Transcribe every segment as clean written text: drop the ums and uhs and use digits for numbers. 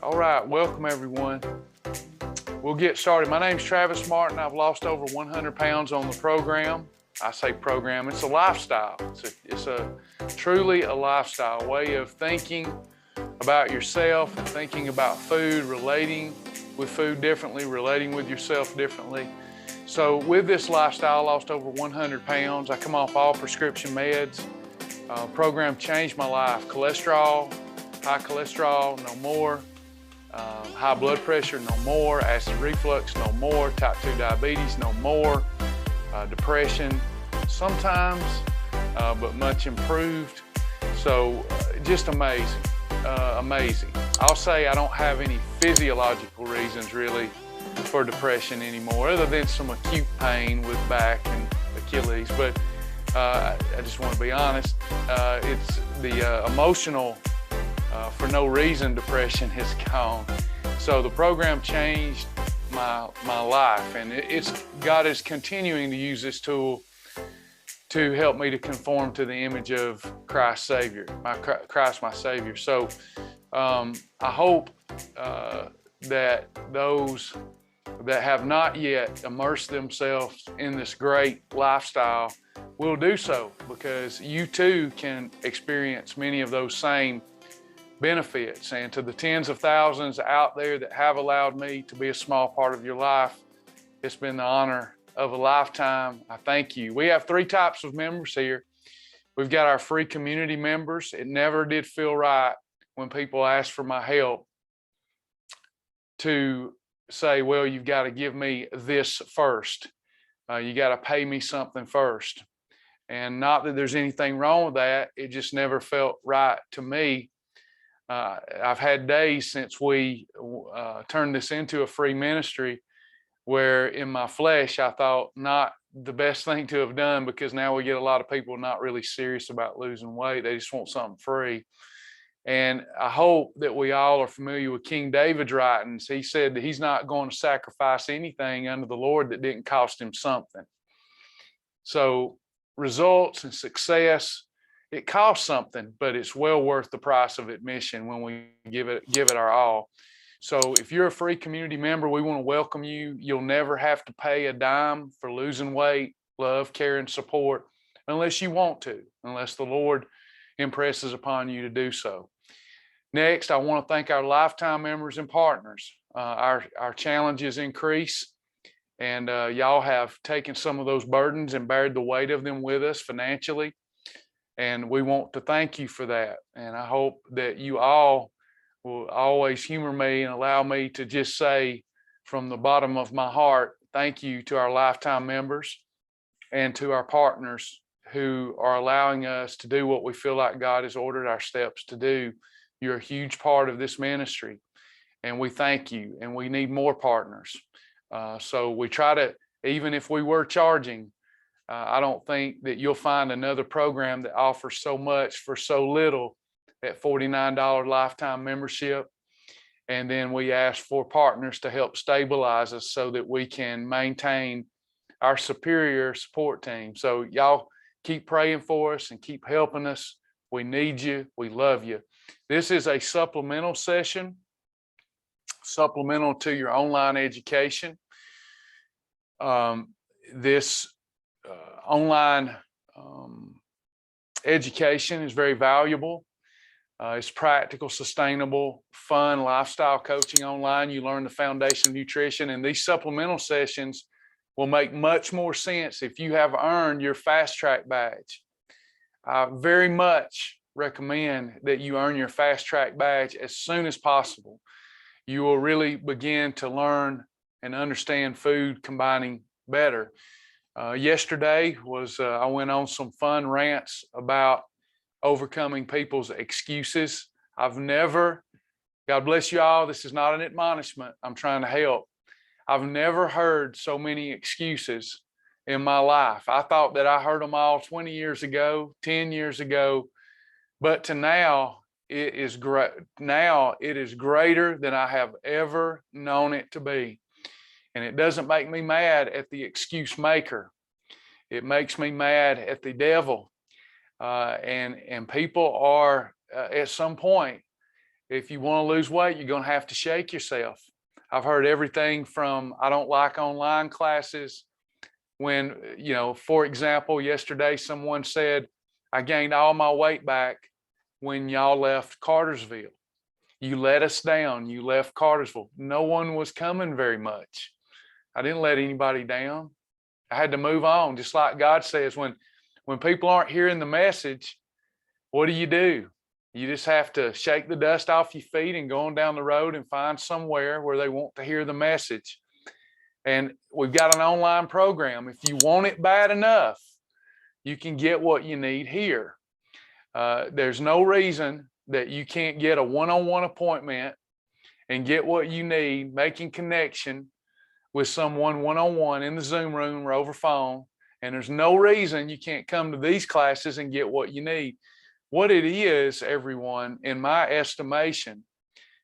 All right, welcome everyone. We'll get started. My name's Travis Martin. I've lost over 100 pounds on the program. I say program, it's a lifestyle. It's truly a lifestyle, a way of thinking about yourself and thinking about food, relating with food differently, relating with yourself differently. So with this lifestyle, I lost over 100 pounds. I come off all prescription meds. Program changed my life. Cholesterol, high cholesterol, no more. High blood pressure, no more. Acid reflux, no more. Type 2 diabetes, no more. Depression, sometimes, but much improved. So just amazing, amazing. I'll say I don't have any physiological reasons really for depression anymore, other than some acute pain with back and Achilles. But I just want to be honest, it's the emotional, for no reason, depression has gone. So the program changed my life, and God is continuing to use this tool to help me to conform to the image of Christ Savior, Christ my Savior. So I hope that those that have not yet immersed themselves in this great lifestyle will do so, because you too can experience many of those same benefits. And to the tens of thousands out there that have allowed me to be a small part of your life, it's been the honor of a lifetime. I thank you. We have three types of members here. We've got our free community members. It never did feel right when people ask for my help to say, well, you've got to give me this first. You got to pay me something first. And not that there's anything wrong with that. It just never felt right to me. I've had days since we turned this into a free ministry where in my flesh, I thought not the best thing to have done, because now we get a lot of people not really serious about losing weight. They just want something free. And I hope that we all are familiar with King David's writings. He said that he's not going to sacrifice anything unto the Lord that didn't cost him something. So results and success, it costs something, but it's well worth the price of admission when we give it our all. So if you're a free community member, we want to welcome you. You'll never have to pay a dime for losing weight, love, care, and support unless you want to, unless the Lord impresses upon you to do so. Next, I want to thank our lifetime members and partners. Our challenges increase, and y'all have taken some of those burdens and bared the weight of them with us financially. And we want to thank you for that. And I hope that you all will always humor me and allow me to just say from the bottom of my heart, thank you to our lifetime members and to our partners who are allowing us to do what we feel like God has ordered our steps to do. You're a huge part of this ministry, and we thank you, and we need more partners. So we try to, even if we were charging, I don't think that you'll find another program that offers so much for so little at $49 lifetime membership. And then we ask for partners to help stabilize us so that we can maintain our superior support team. So y'all keep praying for us and keep helping us. We need you. We love you. This is a supplemental session, supplemental to your online education. This online education is very valuable. It's practical, sustainable, fun lifestyle coaching online. You learn the foundation of nutrition, and these supplemental sessions will make much more sense if you have earned your fast track badge. I very much recommend that you earn your fast track badge as soon as possible. You will really begin to learn and understand food combining better. Yesterday was, I went on some fun rants about overcoming people's excuses. I've never, God bless you all, this is not an admonishment, I'm trying to help. I've never heard so many excuses in my life. I thought that I heard them all 20 years ago, 10 years ago, but to now, it is great. Now it is greater than I have ever known it to be. And it doesn't make me mad at the excuse maker. It makes me mad at the devil. And people are at some point, If you want to lose weight, you're going to have to shake yourself. I've heard everything from, I don't like online classes. When, for example, yesterday someone said, I gained all my weight back when y'all left Cartersville. You let us down. You left Cartersville. No one was coming very much. I didn't let anybody down. I had to move on. Just like God says, when people aren't hearing the message, what do? You just have to shake the dust off your feet and go on down the road and find somewhere where they want to hear the message. And we've got an online program. If you want it bad enough, you can get what you need here. There's no reason that you can't get a one-on-one appointment and get what you need, making connection with someone one-on-one in the Zoom room or over phone. And there's no reason you can't come to these classes and get what you need. What it is, everyone, in my estimation,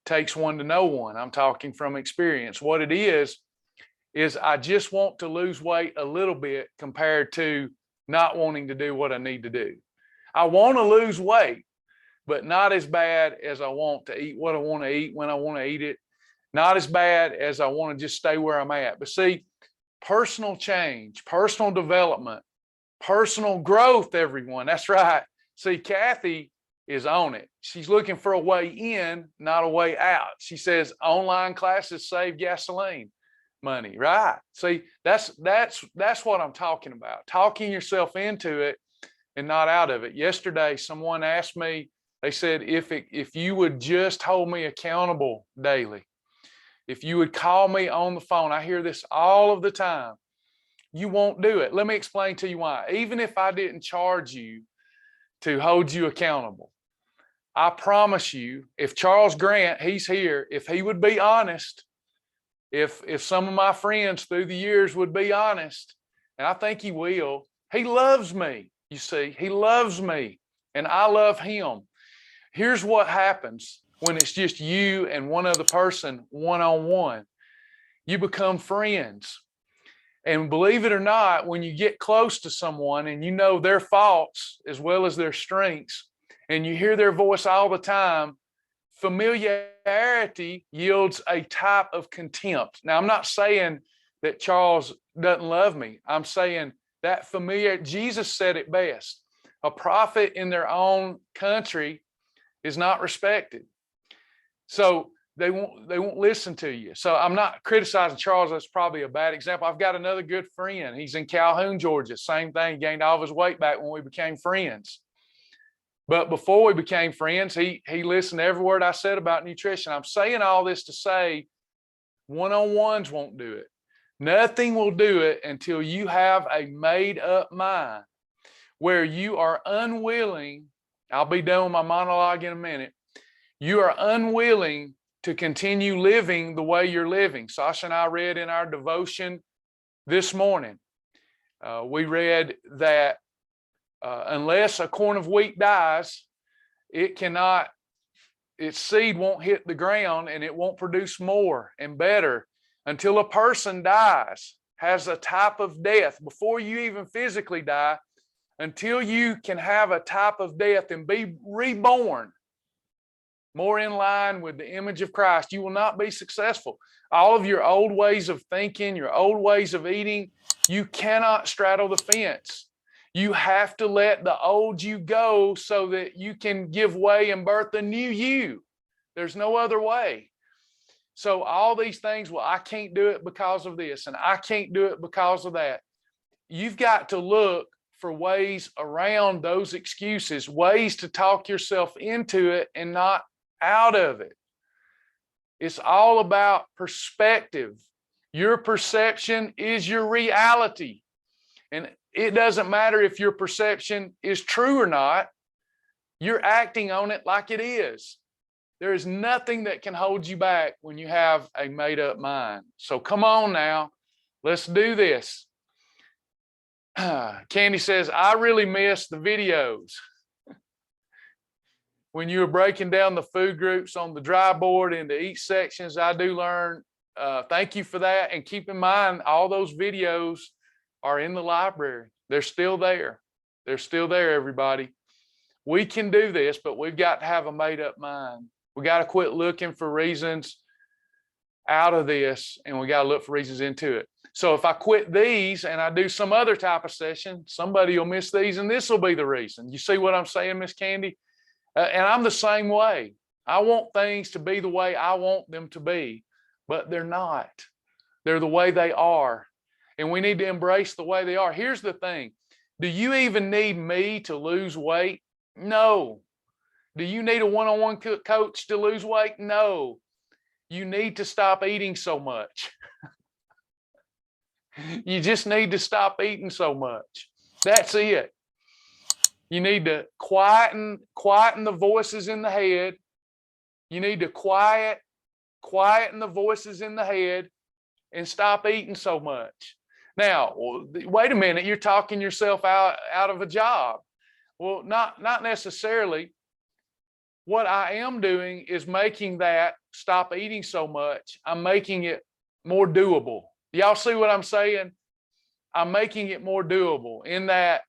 takes one to know one. I'm talking from experience. What it is I just want to lose weight a little bit compared to not wanting to do what I need to do. I want to lose weight, but not as bad as I want to eat what I want to eat when I want to eat it. Not as bad as I want to just stay where I'm at. But see, personal change, personal development, personal growth, everyone. That's right. See, Kathy is on it. She's looking for a way in, not a way out. She says online classes save gasoline money, right? See, that's what I'm talking about. Talking yourself into it and not out of it. Yesterday, someone asked me, they said, if you would just hold me accountable daily, if you would call me on the phone, I hear this all of the time, you won't do it. Let me explain to you why. Even if I didn't charge you to hold you accountable, I promise you, if Charles Grant, he's here, if he would be honest, if some of my friends through the years would be honest, and I think he will, he loves me. You see, he loves me and I love him. Here's what happens when it's just you and one other person one-on-one. You become friends. And believe it or not, when you get close to someone and you know their faults as well as their strengths, and you hear their voice all the time, familiarity yields a type of contempt. Now, I'm not saying that Charles doesn't love me. I'm saying that Jesus said it best. A prophet in their own country is not respected. So they won't listen to you. So I'm not criticizing Charles. That's probably a bad example. I've got another good friend. He's in Calhoun, Georgia. Same thing. He gained all of his weight back when we became friends. But before we became friends, he listened to every word I said about nutrition. I'm saying all this to say one-on-ones won't do it. Nothing will do it until you have a made-up mind where you are unwilling. I'll be done with my monologue in a minute. You are unwilling to continue living the way you're living. Sasha and I read in our devotion this morning, we read that unless a corn of wheat dies, its seed won't hit the ground and it won't produce more and better until a person dies, has a type of death before you even physically die, until you can have a type of death and be reborn more in line with the image of Christ. You will not be successful. All of your old ways of thinking, your old ways of eating, you cannot straddle the fence. You have to let the old you go so that you can give way and birth a new you. There's no other way. So all these things, well, I can't do it because of this, and I can't do it because of that. You've got to look for ways around those excuses, ways to talk yourself into it and not out of it. It's all about perspective. Your perception is your reality. And it doesn't matter if your perception is true or not. You're acting on it like it is. There is nothing that can hold you back when you have a made-up mind. So come on now, let's do this. Candy says, I really miss the videos. When you were breaking down the food groups on the dry board into each sections, I do learn. Thank you for that. And keep in mind, all those videos are in the library. They're still there. They're still there, everybody. We can do this, but we've got to have a made-up mind. We got to quit looking for reasons out of this, and we got to look for reasons into it. So if I quit these and I do some other type of session, somebody will miss these, and this will be the reason. You see what I'm saying, Miss Candy? And I'm the same way. I want things to be the way I want them to be, but they're not. They're the way they are. And we need to embrace the way they are. Here's the thing. Do you even need me to lose weight? No. Do you need a one-on-one coach to lose weight? No. You need to stop eating so much. You just need to stop eating so much. That's it. You need to quieten the voices in the head. You need to quieten the voices in the head and stop eating so much. Now, wait a minute, you're talking yourself out of a job. Well, not necessarily. What I am doing is making that stop eating so much. I'm making it more doable. Y'all see what I'm saying? I'm making it more doable in that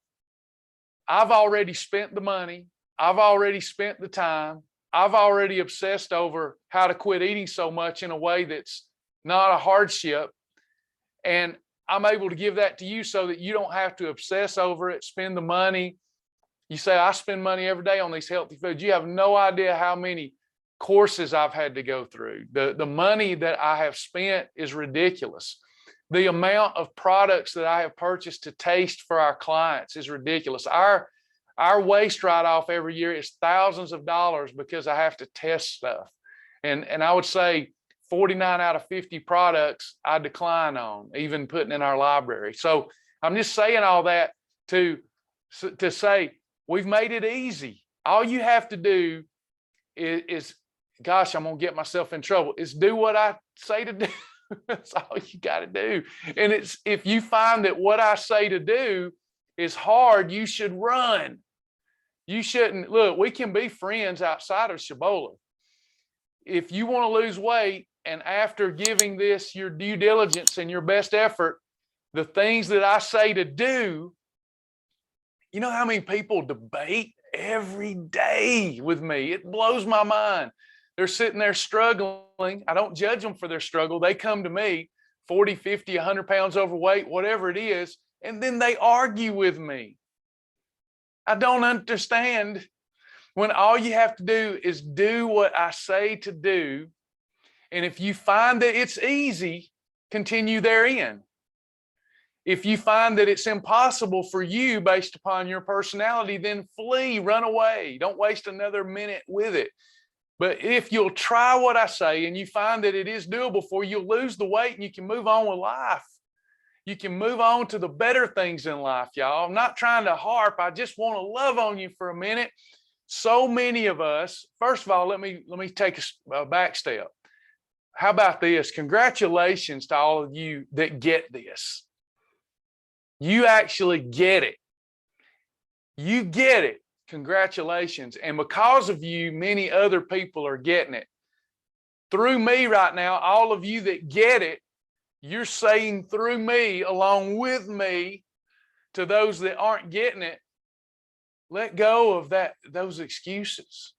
I've already spent the money. I've already spent the time. I've already obsessed over how to quit eating so much in a way that's not a hardship. And I'm able to give that to you so that you don't have to obsess over it, spend the money. You say, I spend money every day on these healthy foods. You have no idea how many courses I've had to go through. The money that I have spent is ridiculous. The amount of products that I have purchased to taste for our clients is ridiculous. Our waste write-off every year is thousands of dollars because I have to test stuff. And I would say 49 out of 50 products I decline on, even putting in our library. So I'm just saying all that to say we've made it easy. All you have to do is gosh, I'm going to get myself in trouble, is do what I say to do. That's all you got to do. And it's, if you find that what I say to do is hard, you should run. You shouldn't. Look, we can be friends outside of Shibboleth. If you want to lose weight, and after giving this your due diligence and your best effort, the things that I say to do, you know how many people debate every day with me? It blows my mind. They're sitting there struggling. I don't judge them for their struggle. They come to me 40, 50, 100 pounds overweight, whatever it is, and then they argue with me. I don't understand when all you have to do is do what I say to do. And if you find that it's easy, continue therein. If you find that it's impossible for you based upon your personality, then flee, run away. Don't waste another minute with it. But if you'll try what I say and you find that it is doable for you, you'll lose the weight and you can move on with life. You can move on to the better things in life, y'all. I'm not trying to harp. I just want to love on you for a minute. So many of us, first of all, let me take a back step. How about this? Congratulations to all of you that get this. You actually get it. You get it. Congratulations. And because of you, many other people are getting it. Through me right now, all of you that get it, you're saying through me, along with me, to those that aren't getting it, let go of those excuses.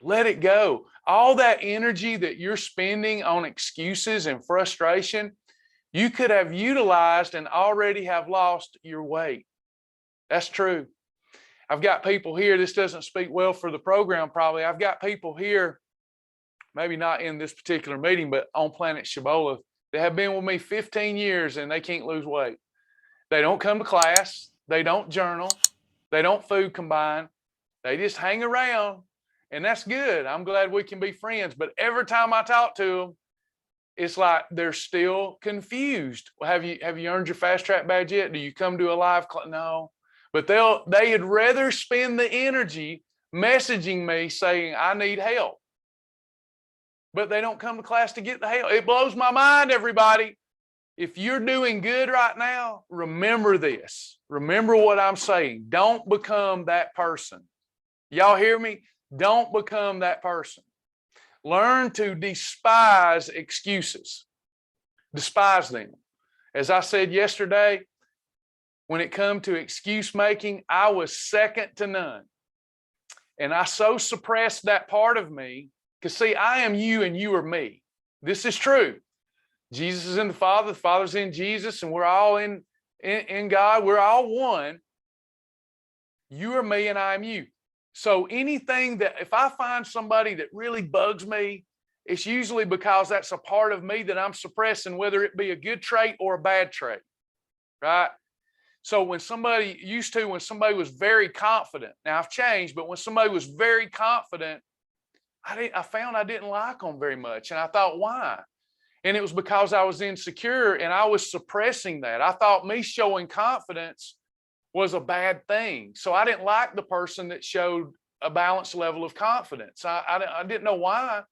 Let it go. All that energy that you're spending on excuses and frustration, you could have utilized and already have lost your weight. That's true. I've got people here, this doesn't speak well for the program probably. I've got people here, maybe not in this particular meeting, but on Planet Shibboleth, that have been with me 15 years and they can't lose weight. They don't come to class. They don't journal. They don't food combine. They just hang around, and that's good. I'm glad we can be friends. But every time I talk to them, it's like they're still confused. Well, have you earned your fast track badge yet? Do you come to a live class? No. But they'd rather spend the energy messaging me saying, I need help. But they don't come to class to get the help. It blows my mind, everybody. If you're doing good right now, remember this. Remember what I'm saying. Don't become that person. Y'all hear me? Don't become that person. Learn to despise excuses. Despise them. As I said yesterday, when it come to excuse making, I was second to none. And I so suppressed that part of me Because see, I am you and you are me. This is true. Jesus is in the Father's in Jesus, and we're all in God. We're all one. You are me and I am you. So anything that, if I find somebody that really bugs me, it's usually because that's a part of me that I'm suppressing, whether it be a good trait or a bad trait, right? So when somebody was very confident, now I've changed, but when somebody was very confident, I found I didn't like them very much. And I thought, why? And it was because I was insecure and I was suppressing that. I thought me showing confidence was a bad thing. So I didn't like the person that showed a balanced level of confidence. I didn't know why.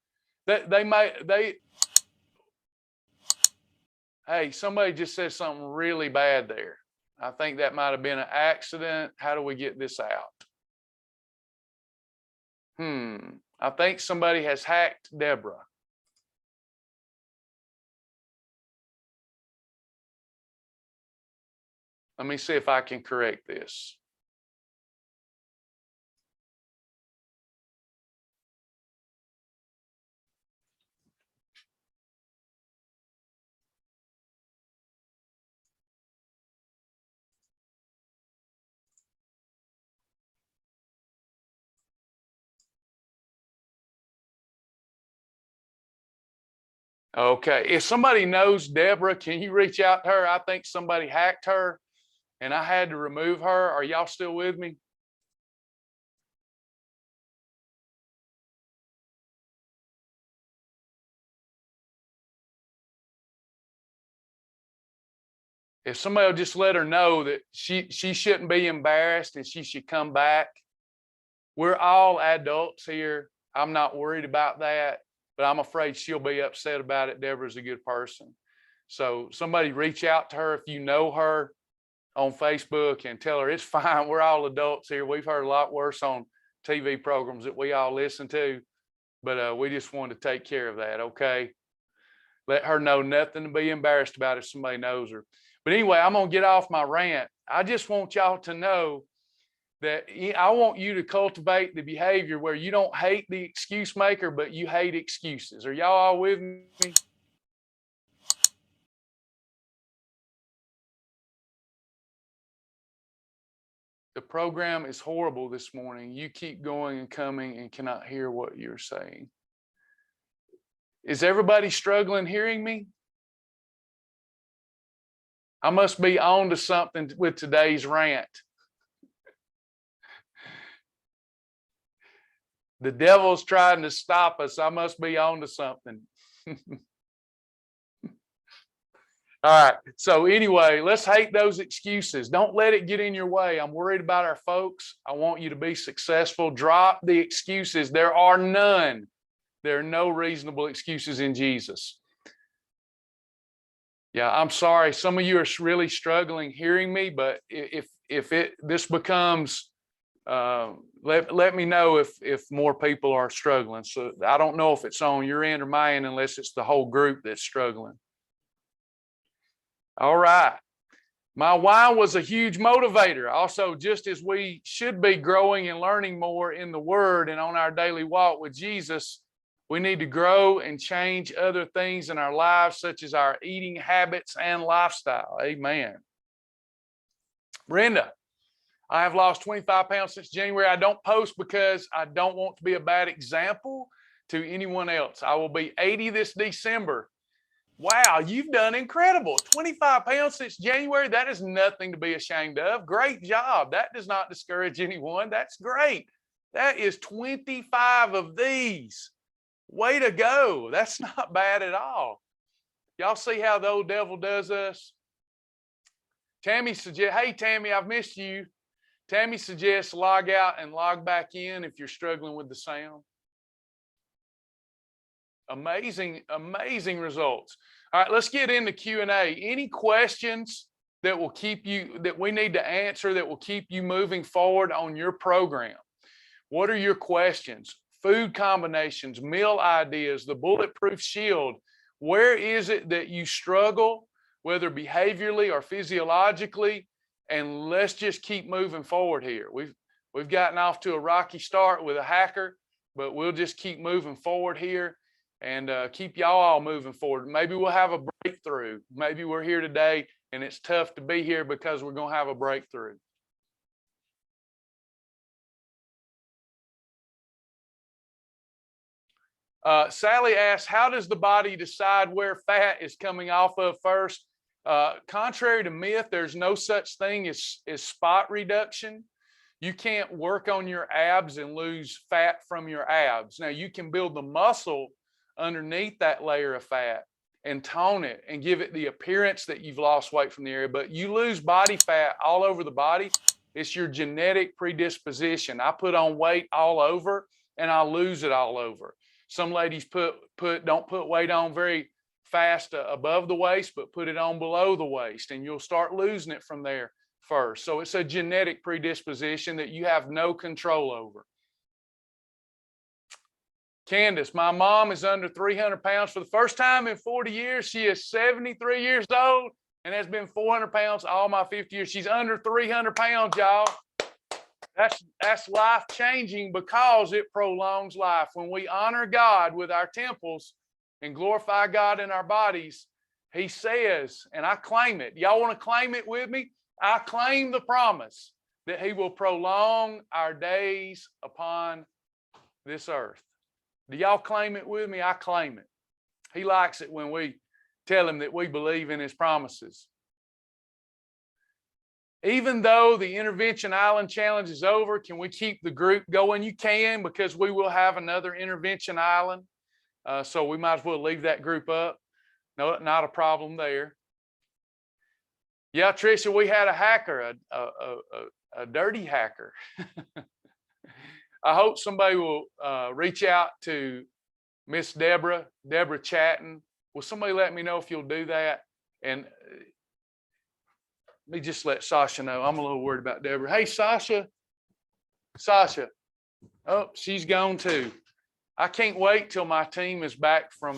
Hey, somebody just said something really bad there. I think that might have been an accident. How do we get this out? I think somebody has hacked Deborah. Let me see if I can correct this. Okay, if somebody knows Deborah, can you reach out to her? I think somebody hacked her and I had to remove her. Are y'all still with me? If somebody will just let her know that she shouldn't be embarrassed and she should come back. We're all adults here. I'm not worried about that, but I'm afraid she'll be upset about it. Deborah's a good person. So somebody reach out to her if you know her on Facebook and tell her it's fine. We're all adults here. We've heard a lot worse on TV programs that we all listen to, but we just wanted to take care of that, okay? Let her know nothing to be embarrassed about if somebody knows her. But anyway, I'm going to get off my rant. I just want y'all to know that I want you to cultivate the behavior where you don't hate the excuse maker, but you hate excuses. Are y'all all with me? The program is horrible this morning. You keep going and coming and cannot hear what you're saying. Is everybody struggling hearing me? I must be on to something with today's rant. The devil's trying to stop us. I must be on to something. All right. So anyway, let's hate those excuses. Don't let it get in your way. I'm worried about our folks. I want you to be successful. Drop the excuses. There are none. There are no reasonable excuses in Jesus. Yeah, I'm sorry. Some of you are really struggling hearing me, but if this becomes, let me know if more people are struggling. So I don't know if it's on your end or my end unless it's the whole group that's struggling. All right. My why was a huge motivator. Also, just as we should be growing and learning more in the Word and on our daily walk with Jesus, we need to grow and change other things in our lives, such as our eating habits and lifestyle. Amen. Brenda, I have lost 25 pounds since January. I don't post because I don't want to be a bad example to anyone else. I will be 80 this December. Wow, you've done incredible. 25 pounds since January. That is nothing to be ashamed of. Great job. That does not discourage anyone. That's great. That is 25 of these. Way to go. That's not bad at all. Y'all see how the old devil does us? Tammy suggests, hey, Tammy, I've missed you. Tammy suggests log out and log back in if you're struggling with the sound. Amazing, amazing results. All right, let's get into Q&A. Any questions that will keep you, that we need to answer, that will keep you moving forward on your program? What are your questions? Food combinations, meal ideas, the bulletproof shield. Where is it that you struggle, whether behaviorally or physiologically? And let's just keep moving forward here. We've gotten off to a rocky start with a hacker. but we'll just keep moving forward here and keep y'all all moving forward. Maybe we'll have a breakthrough. Maybe we're here today and it's tough to be here because we're going to have a breakthrough. Sally asks, how does the body decide where fat is coming off of first? Contrary to myth, there's no such thing as spot reduction. You can't work on your abs and lose fat from your abs. Now, you can build the muscle underneath that layer of fat and tone it and give it the appearance that you've lost weight from the area, but you lose body fat all over the body. It's your genetic predisposition. I put on weight all over and I lose it all over. Some ladies don't put weight on very fast above the waist, but put it on below the waist, and you'll start losing it from there first. So it's a genetic predisposition that you have no control over. Candace, my mom is under 300 pounds for the first time in 40 years. She is 73 years old and has been 400 pounds all my 50 years. She's under 300 pounds, y'all. That's life changing because it prolongs life. When we honor God with our temples and glorify God in our bodies, he says, and I claim it. Y'all want to claim it with me? I claim the promise that he will prolong our days upon this earth. Do y'all claim it with me? I claim it. He likes it when we tell him that we believe in his promises. Even though the Intervention Island Challenge is over, can we keep the group going? You can, because we will have another Intervention Island. So we might as well leave that group up. No, not a problem there. Yeah, Tricia, we had a hacker, a dirty hacker. I hope somebody will reach out to Miss Deborah Chatton. Will somebody let me know if you'll do that? And let me just let Sasha know. I'm a little worried about Deborah. Hey, Sasha. Oh, she's gone too. I can't wait till my team is back from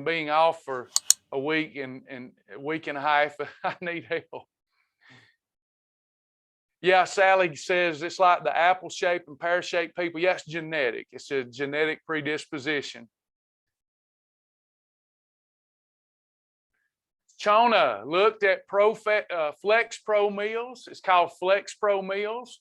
being off for a week and a week and a half. I need help. Yeah, Sally says it's like the apple shape and pear shaped people. Yeah, it's genetic. It's a genetic predisposition. Chona looked at Flex Pro meals. It's called Flex Pro meals.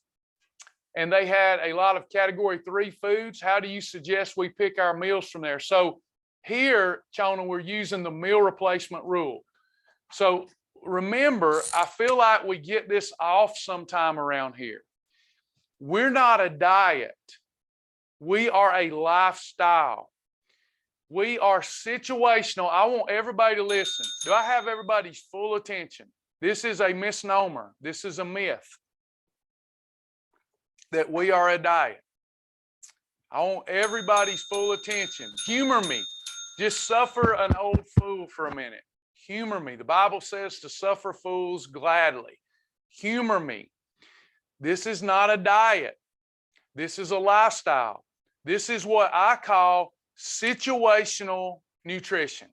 And they had a lot of category 3 foods. How do you suggest we pick our meals from there? So here, Chona, we're using the meal replacement rule. So remember, I feel like we get this off sometime around here. We're not a diet. We are a lifestyle. We are situational. I want everybody to listen. Do I have everybody's full attention? This is a misnomer. This is a myth that we are a diet. I want everybody's full attention. Humor me. Just suffer an old fool for a minute. Humor me. The Bible says to suffer fools gladly. Humor me. This is not a diet. This is a lifestyle. This is what I call situational nutrition.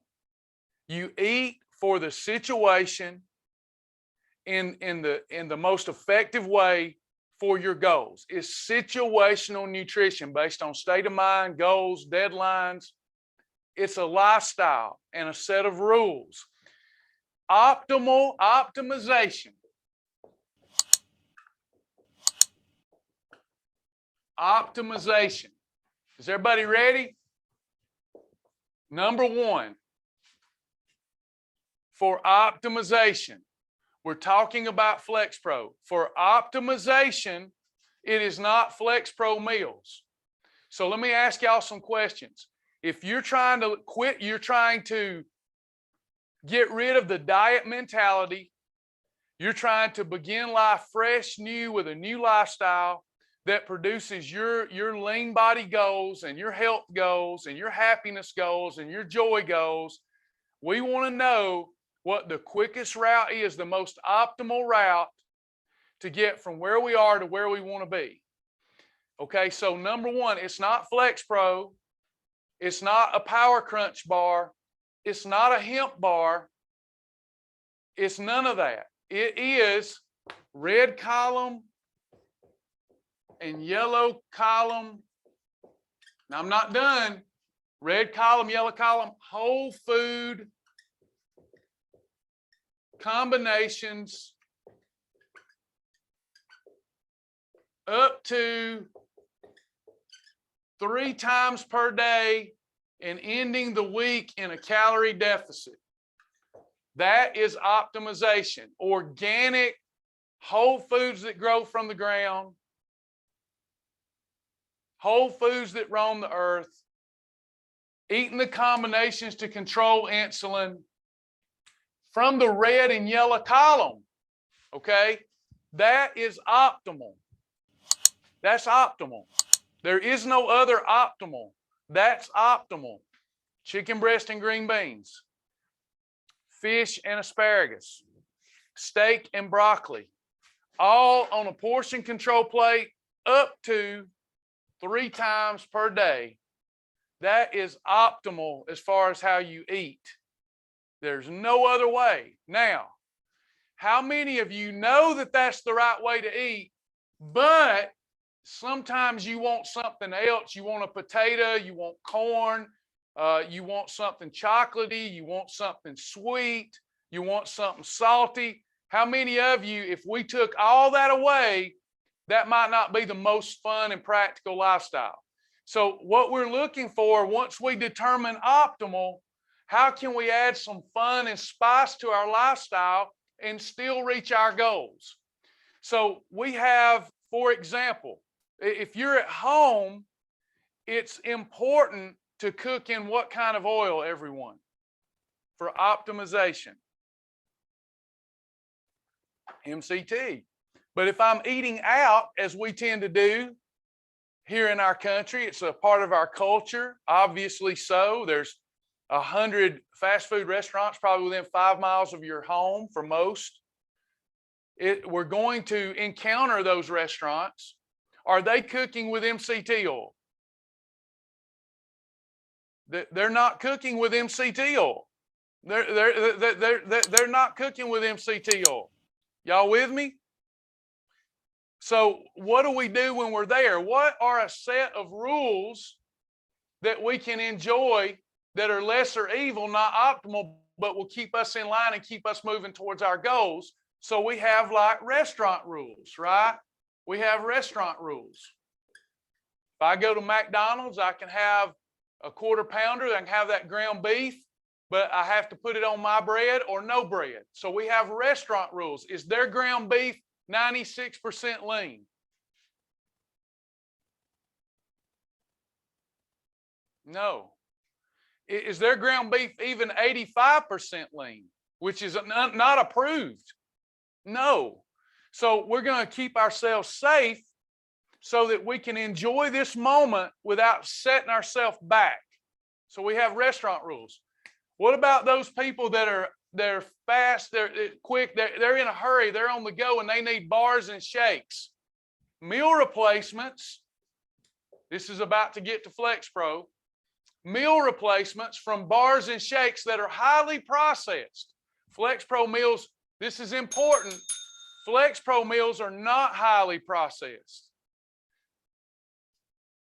You eat for the situation in the most effective way for your goals. It's situational nutrition based on state of mind, goals, deadlines. It's a lifestyle and a set of rules. Optimization. Optimization. Is everybody ready? Number 1, for optimization, we're talking about Flex Pro. For optimization, it is not Flex Pro meals. So let me ask y'all some questions. If you're trying to quit, you're trying to get rid of the diet mentality, you're trying to begin life fresh, new, with a new lifestyle that produces your lean body goals and your health goals and your happiness goals and your joy goals, we want to know what the quickest route is, the most optimal route to get from where we are to where we want to be. Okay, so number 1, it's not Flex Pro. It's not a Power Crunch bar. It's not a hemp bar. It's none of that. It is red column and yellow column Now I'm not done. Red column, yellow column, whole food combinations up to 3 times per day and ending the week in a calorie deficit. That is optimization. Organic, whole foods that grow from the ground, whole foods that roam the earth, eating the combinations to control insulin from the red and yellow column, okay? That is optimal. That's optimal. There is no other optimal. That's optimal. Chicken breast and green beans, fish and asparagus, steak and broccoli, all on a portion control plate up to 3 times per day. That is optimal as far as how you eat. There's no other way. Now, how many of you know that that's the right way to eat, but sometimes you want something else? You want a potato, you want corn, you want something chocolatey, you want something sweet, you want something salty. How many of you, if we took all that away, that might not be the most fun and practical lifestyle? So what we're looking for, once we determine optimal, how can we add some fun and spice to our lifestyle and still reach our goals? So we have, for example, if you're at home, it's important to cook in what kind of oil, everyone, for optimization? MCT. But if I'm eating out, as we tend to do here in our country, it's a part of our culture, obviously so. There's 100 fast food restaurants probably within 5 miles of your home for most. We're going to encounter those restaurants. Are they cooking with MCT oil? They're not cooking with MCT oil. They're not cooking with MCT oil. Y'all with me? So what do we do when we're there? What are a set of rules that we can enjoy that are lesser evil, not optimal, but will keep us in line and keep us moving towards our goals? So we have like restaurant rules, right? We have restaurant rules. If I go to McDonald's, I can have a quarter pounder, I can have that ground beef, but I have to put it on my bread or no bread. So we have restaurant rules. Is their ground beef 96% lean? No. Is their ground beef even 85% lean, which is not approved? No. So we're going to keep ourselves safe so that we can enjoy this moment without setting ourselves back. So we have restaurant rules. What about those people that they're fast, they're quick, they're in a hurry, they're on the go, and they need bars and shakes? Meal replacements. This is about to get to FlexPro. Meal replacements from bars and shakes that are highly processed. FlexPro meals, this is important. FlexPro meals are not highly processed.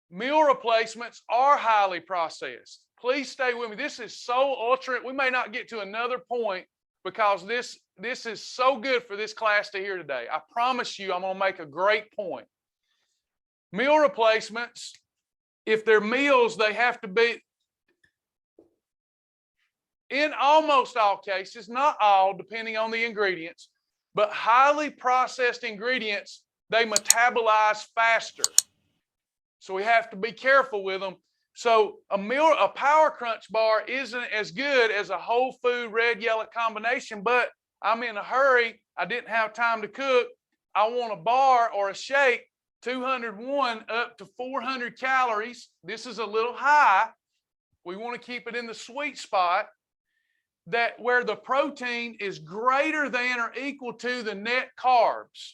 Meal replacements are highly processed. Please stay with me. This is so ultra. We may not get to another point because this is so good for this class to hear today. I promise you I'm going to make a great point. Meal replacements, if they're meals, they have to be, in almost all cases, not all, depending on the ingredients, but highly processed ingredients, they metabolize faster. So we have to be careful with them. So a Power Crunch bar isn't as good as a whole food red yellow combination, but I'm in a hurry. I didn't have time to cook. I want a bar or a shake, 201 up to 400 calories. This is a little high. We want to keep it in the sweet spot, that where the protein is greater than or equal to the net carbs.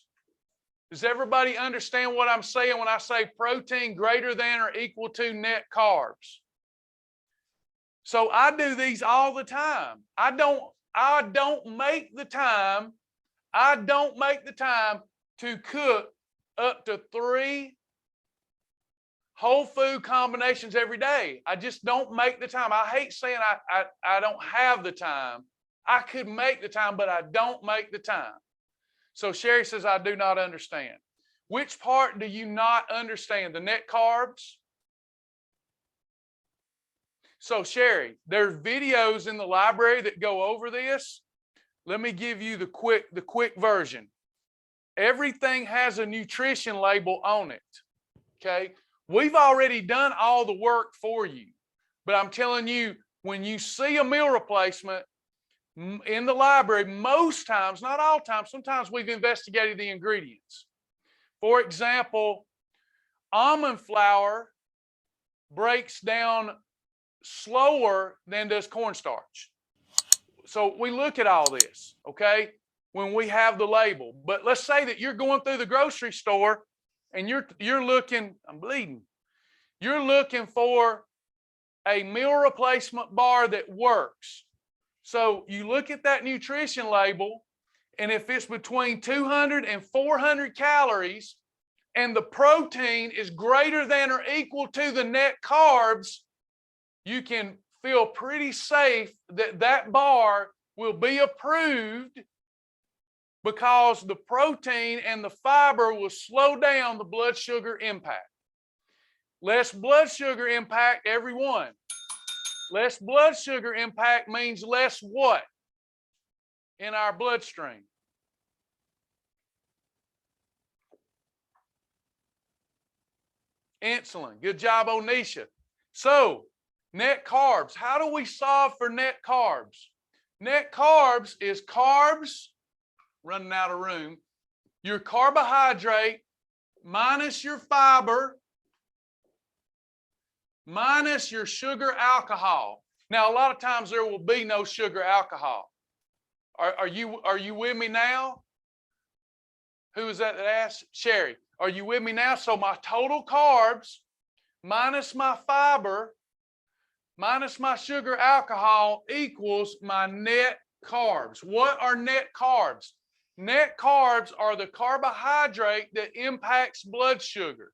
Does everybody understand what I'm saying when I say protein greater than or equal to net carbs? So I do these all the time. I don't make the time to cook up to 3 whole food combinations every day. I just don't make the time. I hate saying I don't have the time. I could make the time, but I don't make the time. So Sherry says, I do not understand. Which part do you not understand? The net carbs? So Sherry, there's videos in the library that go over this. Let me give you the quick version. Everything has a nutrition label on it. Okay? We've already done all the work for you. But I'm telling you, when you see a meal replacement in the library, most times, not all times, sometimes we've investigated the ingredients. For example, almond flour breaks down slower than does cornstarch. So we look at all this, okay, when we have the label. But let's say that you're going through the grocery store and you're looking, I'm bleeding. You're looking for a meal replacement bar that works. So you look at that nutrition label, and if it's between 200 and 400 calories and the protein is greater than or equal to the net carbs, you can feel pretty safe that that bar will be approved because the protein and the fiber will slow down the blood sugar impact. Less blood sugar impact, everyone. Less blood sugar impact means less what in our bloodstream? Insulin. Good job, Onisha. So, net carbs. How do we solve for net carbs? Net carbs is carbs, running out of room, your carbohydrate minus your fiber minus your sugar alcohol. Now, a lot of times there will be no sugar alcohol. Are you with me now? Who is that asked? Sherry. Are you with me now? So my total carbs minus my fiber minus my sugar alcohol equals my net carbs. What are net carbs? Net carbs are the carbohydrate that impacts blood sugar.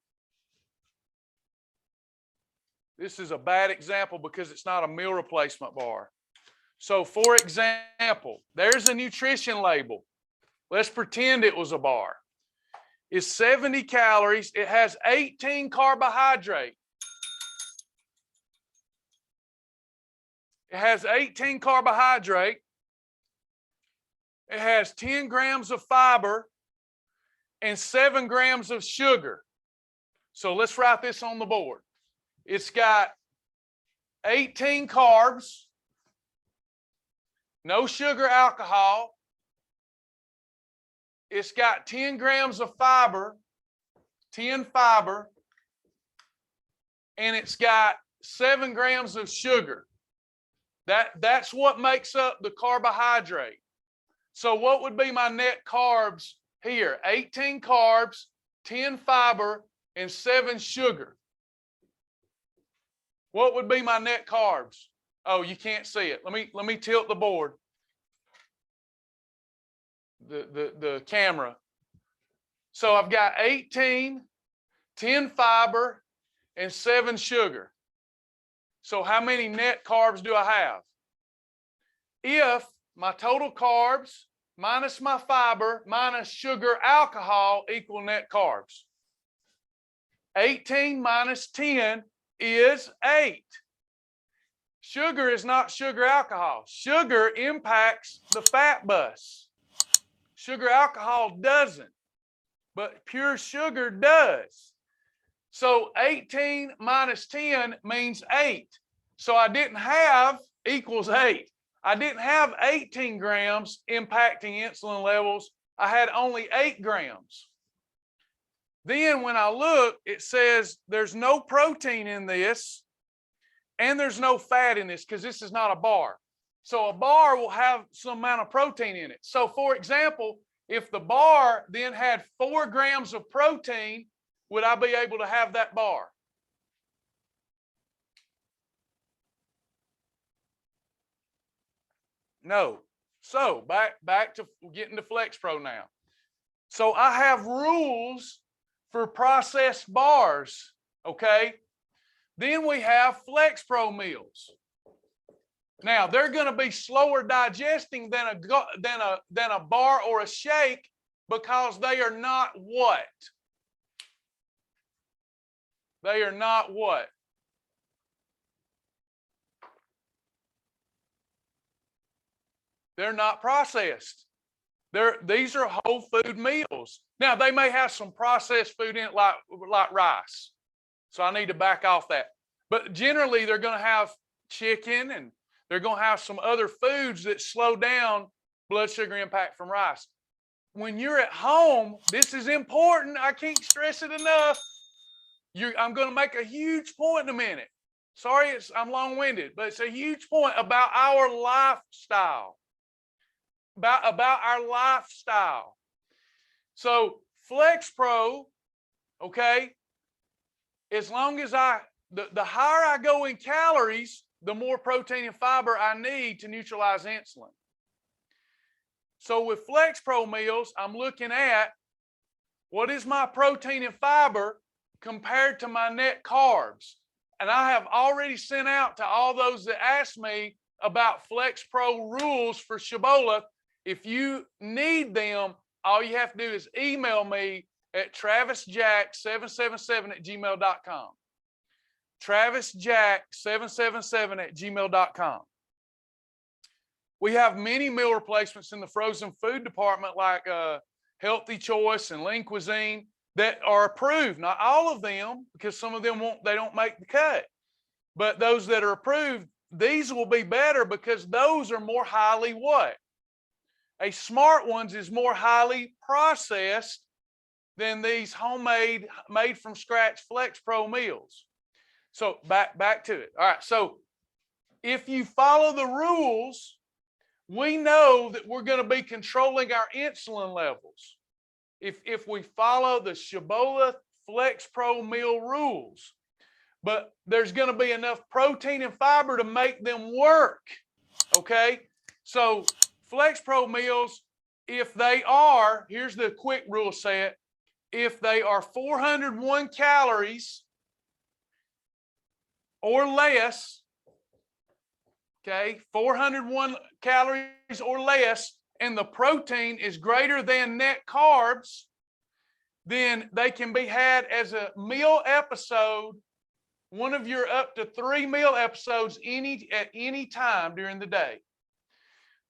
This is a bad example because it's not a meal replacement bar. So for example, there's a nutrition label. Let's pretend it was a bar. It's 70 calories. It has 18 carbohydrate. It has 18 carbohydrate. It has 10 grams of fiber and 7 grams of sugar. So let's write this on the board. It's got 18 carbs, no sugar alcohol. It's got 10 grams of fiber, 10 fiber, and it's got 7 grams of sugar. That's what makes up the carbohydrate. So what would be my net carbs here? 18 carbs, 10 fiber, and 7 sugar. What would be my net carbs? Oh, you can't see it. Let me tilt the board. The camera. So I've got 18, 10 fiber, and 7 sugar. So how many net carbs do I have? If my total carbs minus my fiber minus sugar alcohol equal net carbs. 18 minus 10 is 8. Sugar is not sugar alcohol. Sugar impacts the fat bus. Sugar alcohol doesn't, but pure sugar does. So 18 minus 10 means 8. So I didn't have equals 8. I didn't have 18 grams impacting insulin levels. I had only 8 grams. Then when I look, it says there's no protein in this and there's no fat in this because this is not a bar. So a bar will have some amount of protein in it. So for example, if the bar then had 4 grams of protein, would I be able to have that bar? No. So back to getting to FlexPro now. So I have rules for processed bars, Okay. Then we have Flex Pro meals. Now they're going to be slower digesting than a bar or a shake because they are not what? They are not what? They're not processed. These are whole food meals. Now they may have some processed food in it like rice. So I need to back off that. But generally they're going to have chicken and they're going to have some other foods that slow down blood sugar impact from rice. When you're at home, this is important. I can't stress it enough. I'm going to make a huge point in a minute. Sorry, I'm long-winded, but it's a huge point about our lifestyle. About our lifestyle. So Flex Pro, okay, as long as the higher I go in calories, the more protein and fiber I need to neutralize insulin. So with Flex Pro meals, I'm looking at what is my protein and fiber compared to my net carbs. And I have already sent out to all those that asked me about Flex Pro rules for Shibboleth. If you need them, all you have to do is email me at travisjack777@gmail.com. travisjack777@gmail.com. We have many meal replacements in the frozen food department like Healthy Choice and Lean Cuisine that are approved. Not all of them, because some of them they don't make the cut. But those that are approved, these will be better because those are more highly what? A Smart Ones is more highly processed than these homemade, made from scratch Flex Pro meals. So back to it. All right. So if you follow the rules, we know that we're going to be controlling our insulin levels. If we follow the Shibboleth Flex Pro meal rules, but there's going to be enough protein and fiber to make them work. Okay. So Flex Pro meals, if they are, here's the quick rule set, if they are 401 calories or less, okay, 401 calories or less, and the protein is greater than net carbs, then they can be had as a meal episode, one of your up to 3 meal episodes at any time during the day.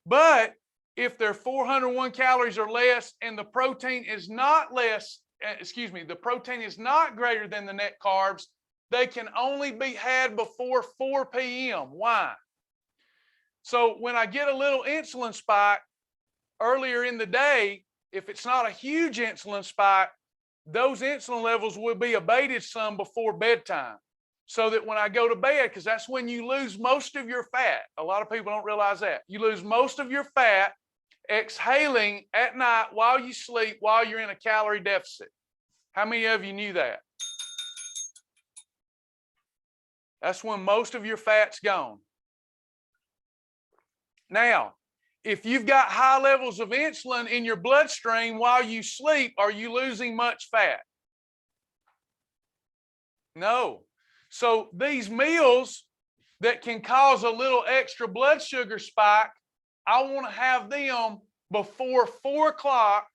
But if they're 401 calories or less and the protein is not the protein is not greater than the net carbs, they can only be had before 4 p.m. Why? So when I get a little insulin spike earlier in the day, if it's not a huge insulin spike, those insulin levels will be abated some before bedtime. So that when I go to bed, because that's when you lose most of your fat. A lot of people don't realize that. You lose most of your fat exhaling at night while you sleep, while you're in a calorie deficit. How many of you knew that? That's when most of your fat's gone. Now, if you've got high levels of insulin in your bloodstream while you sleep, are you losing much fat? No. So these meals that can cause a little extra blood sugar spike, I want to have them before 4 o'clock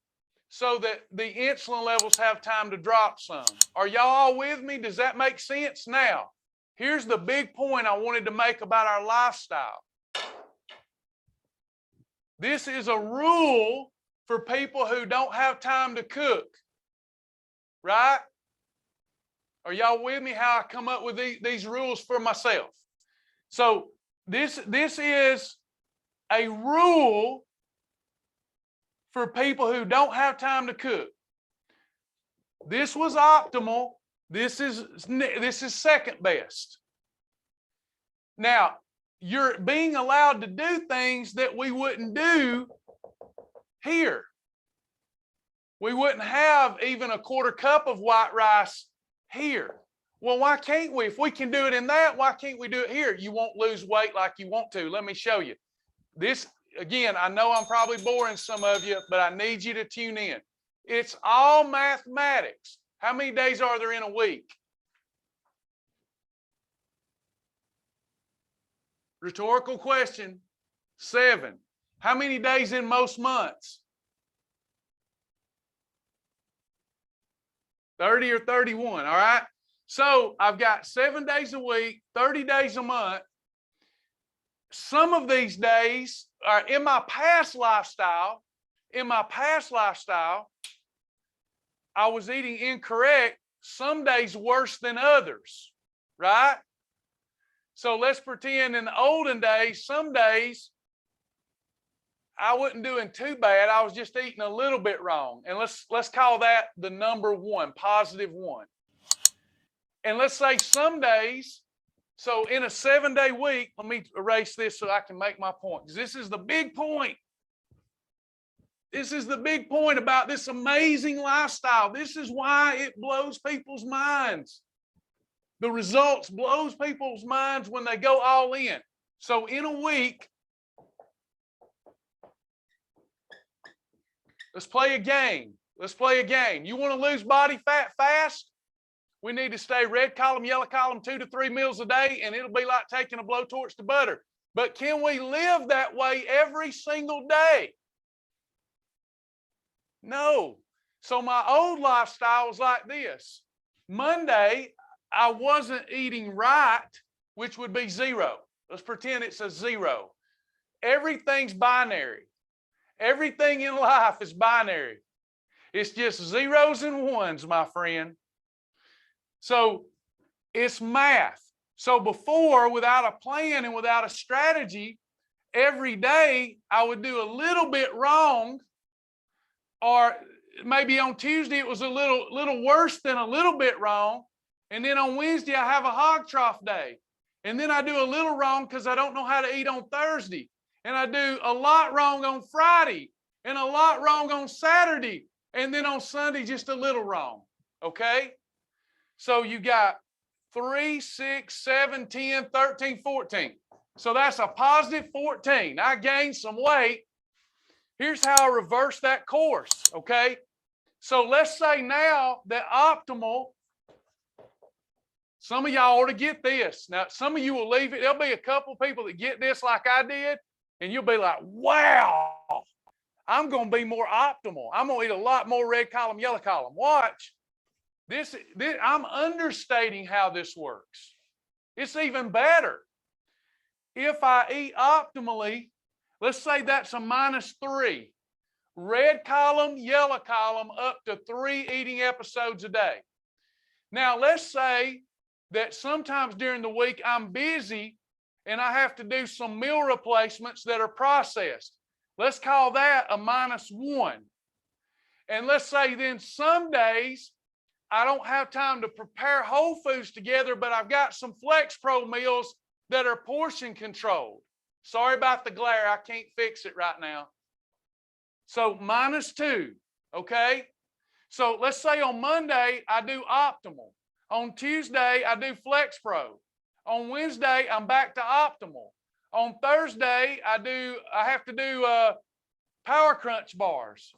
so that the insulin levels have time to drop some. Are y'all all with me? Does that make sense? Now, here's the big point I wanted to make about our lifestyle. This is a rule for people who don't have time to cook, right? Are y'all with me how I come up with these rules for myself? So this is a rule for people who don't have time to cook. This was optimal. This is second best. Now, you're being allowed to do things that we wouldn't do here. We wouldn't have even a quarter cup of white rice here. Well, why can't we? If we can do it in that, why can't we do it here? You won't lose weight like you want to. Let me show you. This, again, I know I'm probably boring some of you, but I need you to tune in. It's all mathematics. How many days are there in a week? Rhetorical question. 7. How many days in most months? 30 or 31, all right? So I've got 7 days a week, 30 days a month. Some of these days are in my past lifestyle. I was eating incorrect, some days worse than others, right? So let's pretend in the olden days, some days I wasn't doing too bad. I was just eating a little bit wrong. And let's call that the number 1, positive 1. And let's say some days, so in a 7-day week, let me erase this so I can make my point, because this is the big point. This is the big point about this amazing lifestyle. This is why it blows people's minds. The results blows people's minds when they go all in. So in a week, let's play a game. You want to lose body fat fast? We need to stay red column, yellow column, 2 to 3 meals a day, and it'll be like taking a blowtorch to butter. But can we live that way every single day? No. So my old lifestyle was like this. Monday, I wasn't eating right, which would be 0. Let's pretend it's a 0. Everything's binary. Everything in life is binary. It's just zeros and ones, my friend. So it's math. So before, without a plan and without a strategy, every day I would do a little bit wrong, or maybe on Tuesday it was a little worse than a little bit wrong. And then on Wednesday I have a hog trough day. And then I do a little wrong because I don't know how to eat on Thursday. And I do a lot wrong on Friday and a lot wrong on Saturday. And then on Sunday, just a little wrong. Okay? So you got 3, 6, 7, 10, 13, 14. So that's a positive 14. I gained some weight. Here's how I reverse that course. Okay? So let's say now that optimal, some of y'all ought to get this. Now, some of you will leave it. There'll be a couple people that get this like I did, and you'll be like, wow, I'm going to be more optimal. I'm going to eat a lot more red column, yellow column. Watch. This, I'm understating how this works. It's even better. If I eat optimally, let's say that's a -3. Red column, yellow column, up to 3 eating episodes a day. Now, let's say that sometimes during the week I'm busy and I have to do some meal replacements that are processed. Let's call that a -1. And let's say then some days I don't have time to prepare whole foods together, but I've got some Flex Pro meals that are portion controlled. Sorry about the glare. I can't fix it right now. So -2, okay? So let's say on Monday, I do optimal. On Tuesday, I do Flex Pro. On Wednesday, I'm back to optimal. On Thursday, I have to do Power Crunch bars.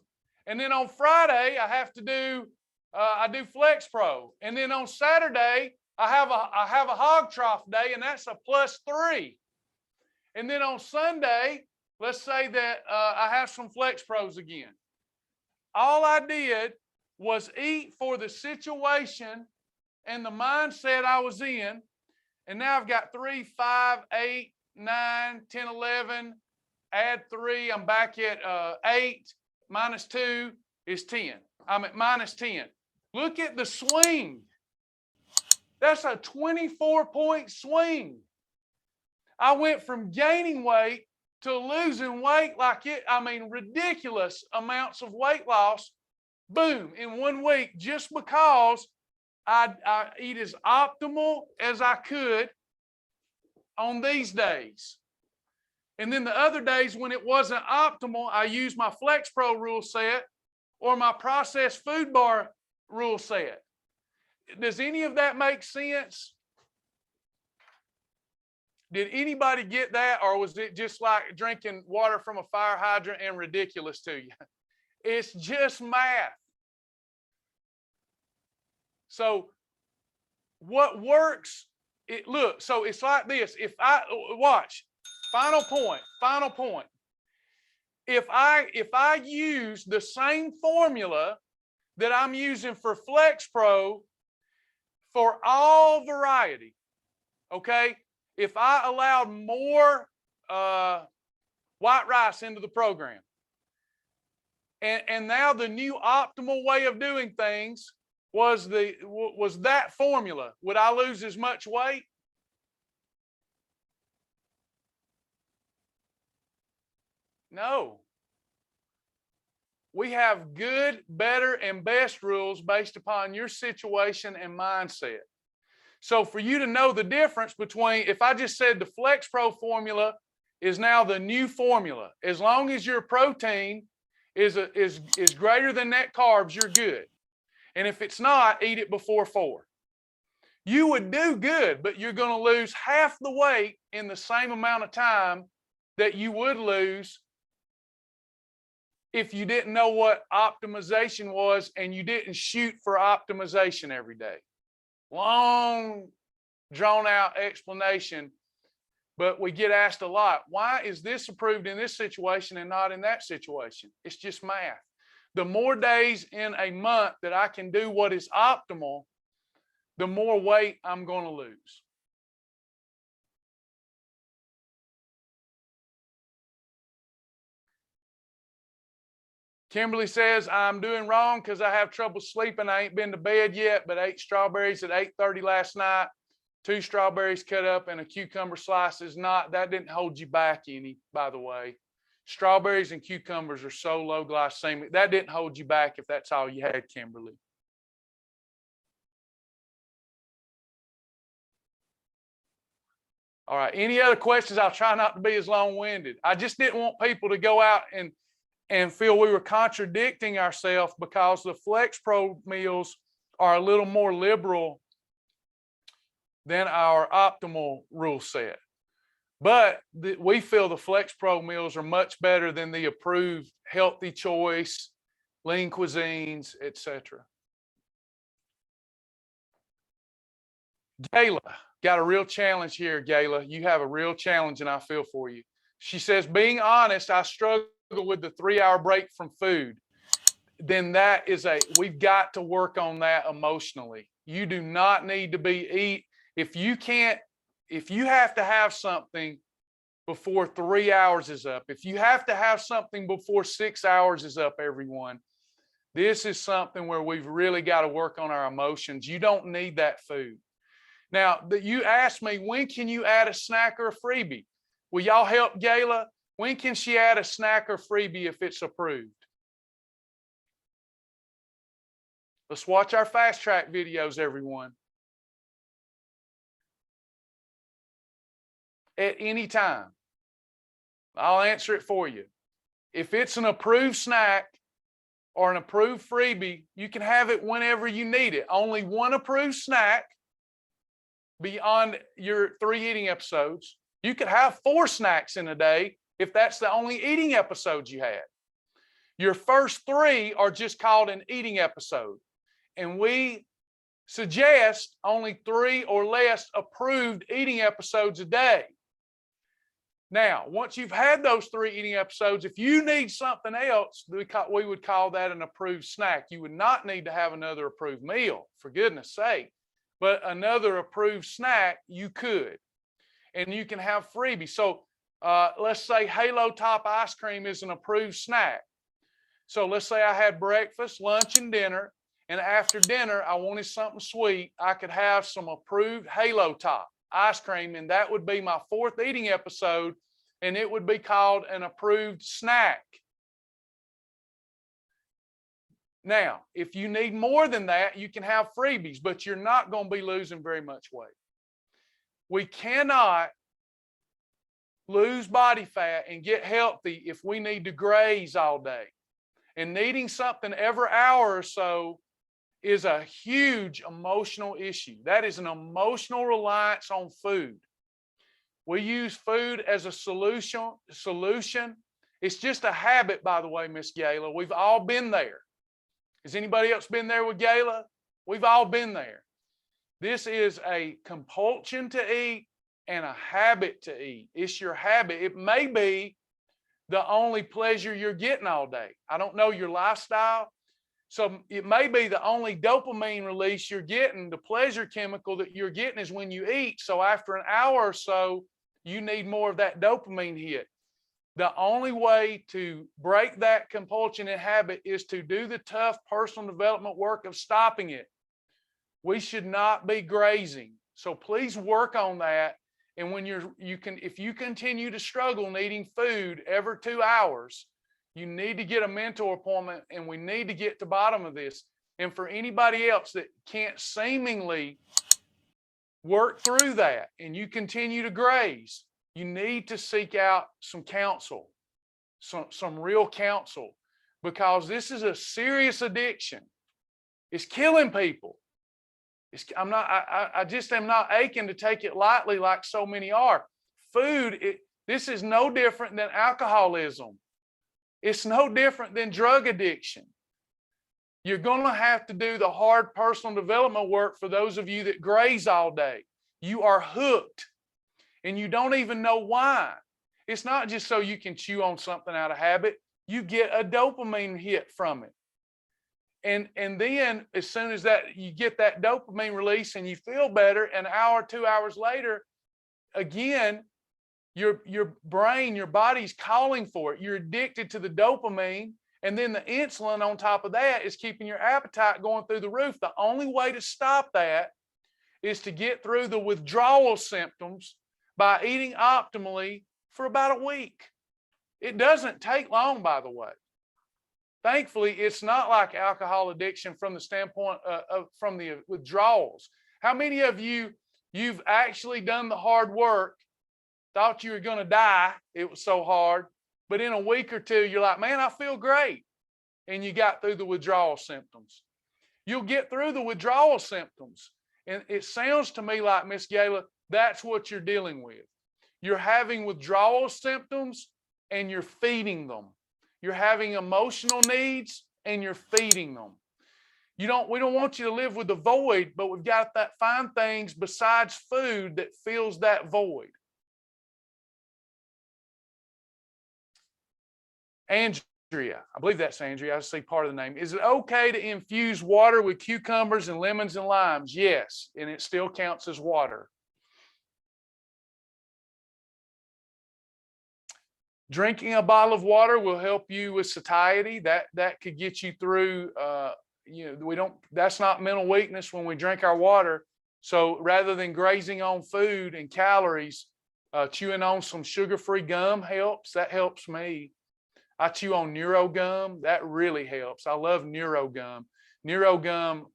And then on Friday, I do Flex Pro. And then on Saturday, I have a hog trough day, and that's a +3. And then on Sunday, let's say that I have some Flex Pros again. All I did was eat for the situation and the mindset I was in. And now I've got 3, 5, 8, 9, 10, 11, add 3, I'm back at 8, -2 is 10. I'm at -10. Look at the swing. That's a 24-point swing. I went from gaining weight to losing weight ridiculous amounts of weight loss, boom, in 1 week, just because I eat as optimal as I could on these days. And then the other days when it wasn't optimal, I used my Flex Pro rule set or my processed food bar rule set. Does any of that make sense? Did anybody get that, or was it just like drinking water from a fire hydrant and ridiculous to you? It's just math. So what works, so it's like this. If I watch, Final point. If I use the same formula that I'm using for Flex Pro for all variety, okay? If I allowed more white rice into the program, and now the new optimal way of doing things was that formula, would I lose as much weight? No. We have good, better, and best rules based upon your situation and mindset. So for you to know the difference between, if I just said the Flex Pro formula is now the new formula, as long as your protein is greater than net carbs, you're good. And if it's not, eat it before 4. You would do good, but you're going to lose half the weight in the same amount of time that you would lose if you didn't know what optimization was and you didn't shoot for optimization every day. Long, drawn out explanation, but we get asked a lot, why is this approved in this situation and not in that situation? It's just math. The more days in a month that I can do what is optimal, the more weight I'm going to lose. Kimberly says, I'm doing wrong because I have trouble sleeping. I ain't been to bed yet, but ate strawberries at 8:30 last night. 2 strawberries cut up and a cucumber slice. That didn't hold you back any, by the way. Strawberries and cucumbers are so low glycemic. That didn't hold you back if that's all you had, Kimberly. All right. Any other questions? I'll try not to be as long-winded. I just didn't want people to go out and feel we were contradicting ourselves because the Flex Pro meals are a little more liberal than our optimal rule set. But we feel the Flex Pro meals are much better than the approved healthy choice, lean cuisines, etc. Gayla, got a real challenge here, Gayla. You have a real challenge and I feel for you. She says, being honest, I struggle with the 3-hour break from food. Then we've got to work on that emotionally. You do not need to if you have to have something before 3 hours is up, if you have to have something before 6 hours is up, everyone, this is something where we've really got to work on our emotions. You don't need that food. Now, you asked me, when can you add a snack or a freebie? Will y'all help Gayla? When can she add a snack or freebie if it's approved? Let's watch our fast track videos, everyone. At any time. I'll answer it for you. If it's an approved snack or an approved freebie, you can have it whenever you need it. Only one approved snack beyond your 3 eating episodes. You could have 4 snacks in a day if that's the only eating episodes you had. Your first 3 are just called an eating episode. And we suggest only 3 or less approved eating episodes a day. Now, once you've had those 3 eating episodes, if you need something else, we would call that an approved snack. You would not need to have another approved meal, for goodness sake. But another approved snack, you could. And you can have freebies. So let's say Halo Top ice cream is an approved snack. So let's say I had breakfast, lunch, and dinner. And after dinner, I wanted something sweet. I could have some approved Halo Top ice cream, and that would be my 4th eating episode, and it would be called an approved snack. Now, if you need more than that, you can have freebies, but you're not going to be losing very much weight. We cannot lose body fat and get healthy if we need to graze all day. And needing something every hour or so is a huge emotional issue. That is an emotional reliance on food. We use food as a solution. It's just a habit, by the way, Miss Gayla. We've all been there. Has anybody else been there with Gayla? We've all been there. This is a compulsion to eat and a habit to eat. It's your habit. It may be the only pleasure you're getting all day. I don't know your lifestyle. So it may be the only dopamine release you're getting, the pleasure chemical that you're getting is when you eat. So after an hour or so, you need more of that dopamine hit. The only way to break that compulsion and habit is to do the tough personal development work of stopping it. We should not be grazing. So please work on that. And when if you continue to struggle needing food every 2 hours, you need to get a mentor appointment, and we need to get to the bottom of this. And for anybody else that can't seemingly work through that and you continue to graze, you need to seek out some counsel, some real counsel, because this is a serious addiction. It's killing people. I just am not aching to take it lightly like so many are. This is no different than alcoholism. It's no different than drug addiction. You're going to have to do the hard personal development work for those of you that graze all day. You are hooked and you don't even know why. It's not just so you can chew on something out of habit. You get a dopamine hit from it. And then as soon as that you get that dopamine release and you feel better, an hour, 2 hours later, again, your brain, your body's calling for it. You're addicted to the dopamine, and then the insulin on top of that is keeping your appetite going through the roof. The only way to stop that is to get through the withdrawal symptoms by eating optimally for about a week. It doesn't take long, by the way. Thankfully, it's not like alcohol addiction from the standpoint from the withdrawals. How many of you've actually done the hard work, thought you were going to die, it was so hard, but in a week or two, you're like, man, I feel great. And you got through the withdrawal symptoms. You'll get through the withdrawal symptoms. And it sounds to me like, Miss Gayla, that's what you're dealing with. You're having withdrawal symptoms and you're feeding them. You're having emotional needs and you're feeding them. We don't want you to live with the void, but we've got to find things besides food that fills that void. Andrea, I believe that's Andrea. I see part of the name. Is it okay to infuse water with cucumbers and lemons and limes? Yes, and it still counts as water. Drinking a bottle of water will help you with satiety. That could get you through. That's not mental weakness when we drink our water. So rather than grazing on food and calories, chewing on some sugar-free gum helps. That helps me. I chew on Neuro gum. That really helps. I love Neuro gum. Neuro gum,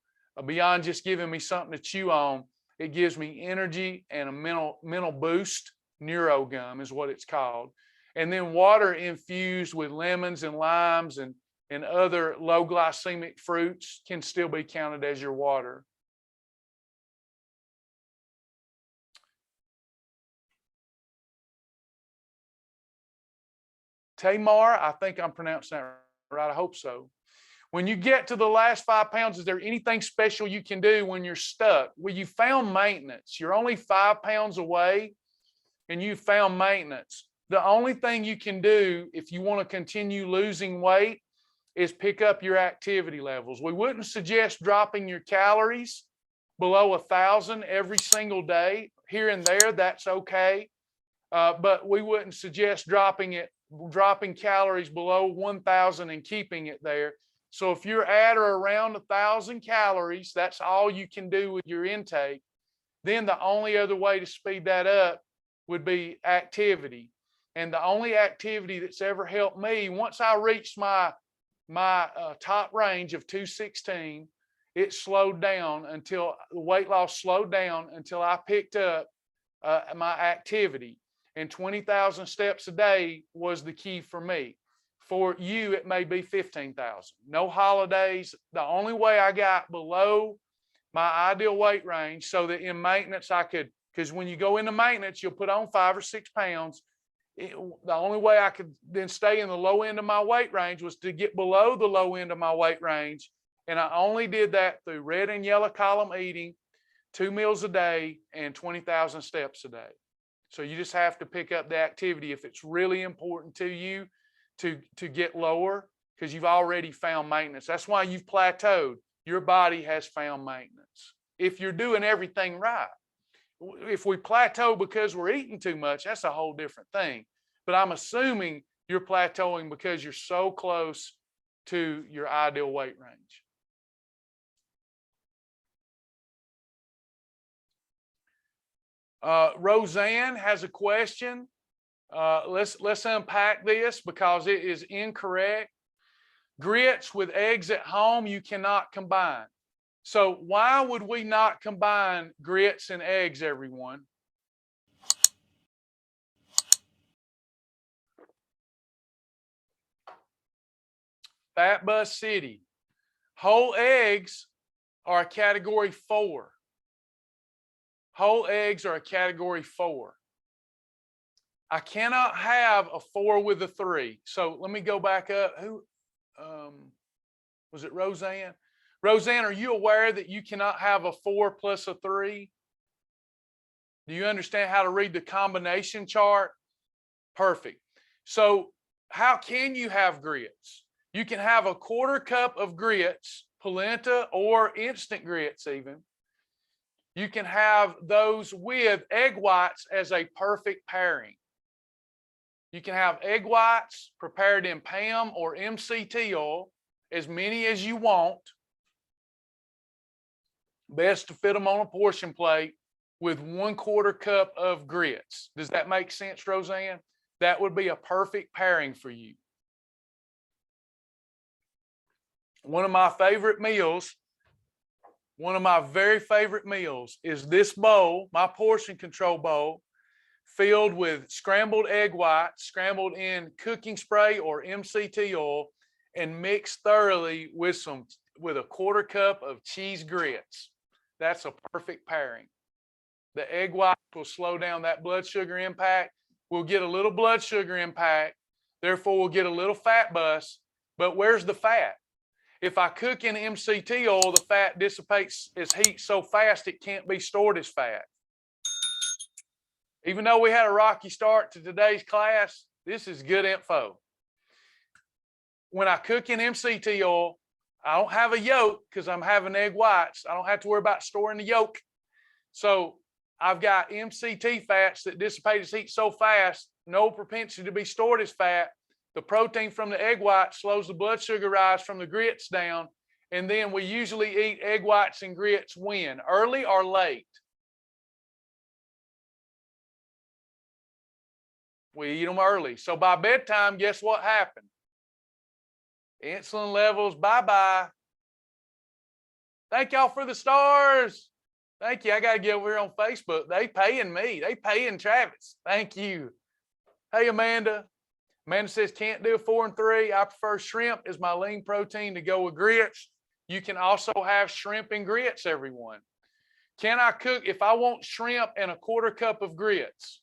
beyond just giving me something to chew on, it gives me energy and a mental boost. Neuro gum is what it's called. And then water infused with lemons and limes and other low glycemic fruits can still be counted as your water. Tamar, I think I'm pronouncing that right. I hope so. When you get to the last 5 pounds, is there anything special you can do when you're stuck? Well, you found maintenance. You're only 5 pounds away and you found maintenance. The only thing you can do if you want to continue losing weight is pick up your activity levels. We wouldn't suggest dropping your calories below 1,000 every single day. Here and there, that's okay. But we wouldn't suggest dropping calories below 1,000 and keeping it there. So if you're at or around 1,000 calories, that's all you can do with your intake. Then the only other way to speed that up would be activity. And the only activity that's ever helped me, once I reached my top range of 216, it slowed down until the weight loss slowed down until I picked up my activity. And 20,000 steps a day was the key for me. For you, it may be 15,000. No holidays. The only way I got below my ideal weight range so that in maintenance I could, because when you go into maintenance, you'll put on 5 or 6 pounds. The only way I could then stay in the low end of my weight range was to get below the low end of my weight range. And I only did that through red and yellow column eating, 2 meals a day, and 20,000 steps a day. So you just have to pick up the activity if it's really important to you to get lower, because you've already found maintenance. That's why you've plateaued. Your body has found maintenance. If you're doing everything right. If we plateau because we're eating too much, that's a whole different thing. But I'm assuming you're plateauing because you're so close to your ideal weight range. Roseanne has a question. Let's unpack this because it is incorrect. Grits with eggs at home, you cannot combine. So why would we not combine grits and eggs, everyone? Fat Bus City. Whole eggs are a category 4. Whole eggs are a category 4. I cannot have a 4 with a 3. So let me go back up. Who was it? Roseanne? Roseanne, are you aware that you cannot have a 4 plus a 3? Do you understand how to read the combination chart? Perfect. So how can you have grits? You can have a 1/4 cup of grits, polenta or instant grits even. You can have those with egg whites as a perfect pairing. You can have egg whites prepared in PAM or MCT oil, as many as you want. Best to fit them on a portion plate with 1/4 cup of grits. Does that make sense, Roseanne? That would be a perfect pairing for you. One of my favorite meals, one of my very favorite meals is this bowl, my portion control bowl, filled with scrambled egg whites, scrambled in cooking spray or MCT oil, and mixed thoroughly with a 1/4 cup of cheese grits. That's a perfect pairing. The egg whites will slow down that blood sugar impact. We'll get a little blood sugar impact. Therefore, we'll get a little fat bus. But where's the fat? If I cook in MCT oil, the fat dissipates as heat so fast it can't be stored as fat. Even though we had a rocky start to today's class, this is good info. When I cook in MCT oil, I don't have a yolk because I'm having egg whites. I don't have to worry about storing the yolk. So I've got MCT fats that dissipate as heat so fast, no propensity to be stored as fat. The protein from the egg white slows the blood sugar rise from the grits down. And then we usually eat egg whites and grits when? Early or late? We eat them early. So by bedtime, guess what happened? Insulin levels, bye-bye. Thank y'all for the stars. Thank you. I got to get over here on Facebook. They paying me. They paying Travis. Thank you. Hey, Amanda. Amanda says, can't do a 4 and 3. I prefer shrimp as my lean protein to go with grits. You can also have shrimp and grits, everyone. Can I cook, if I want shrimp and a 1/4 cup of grits,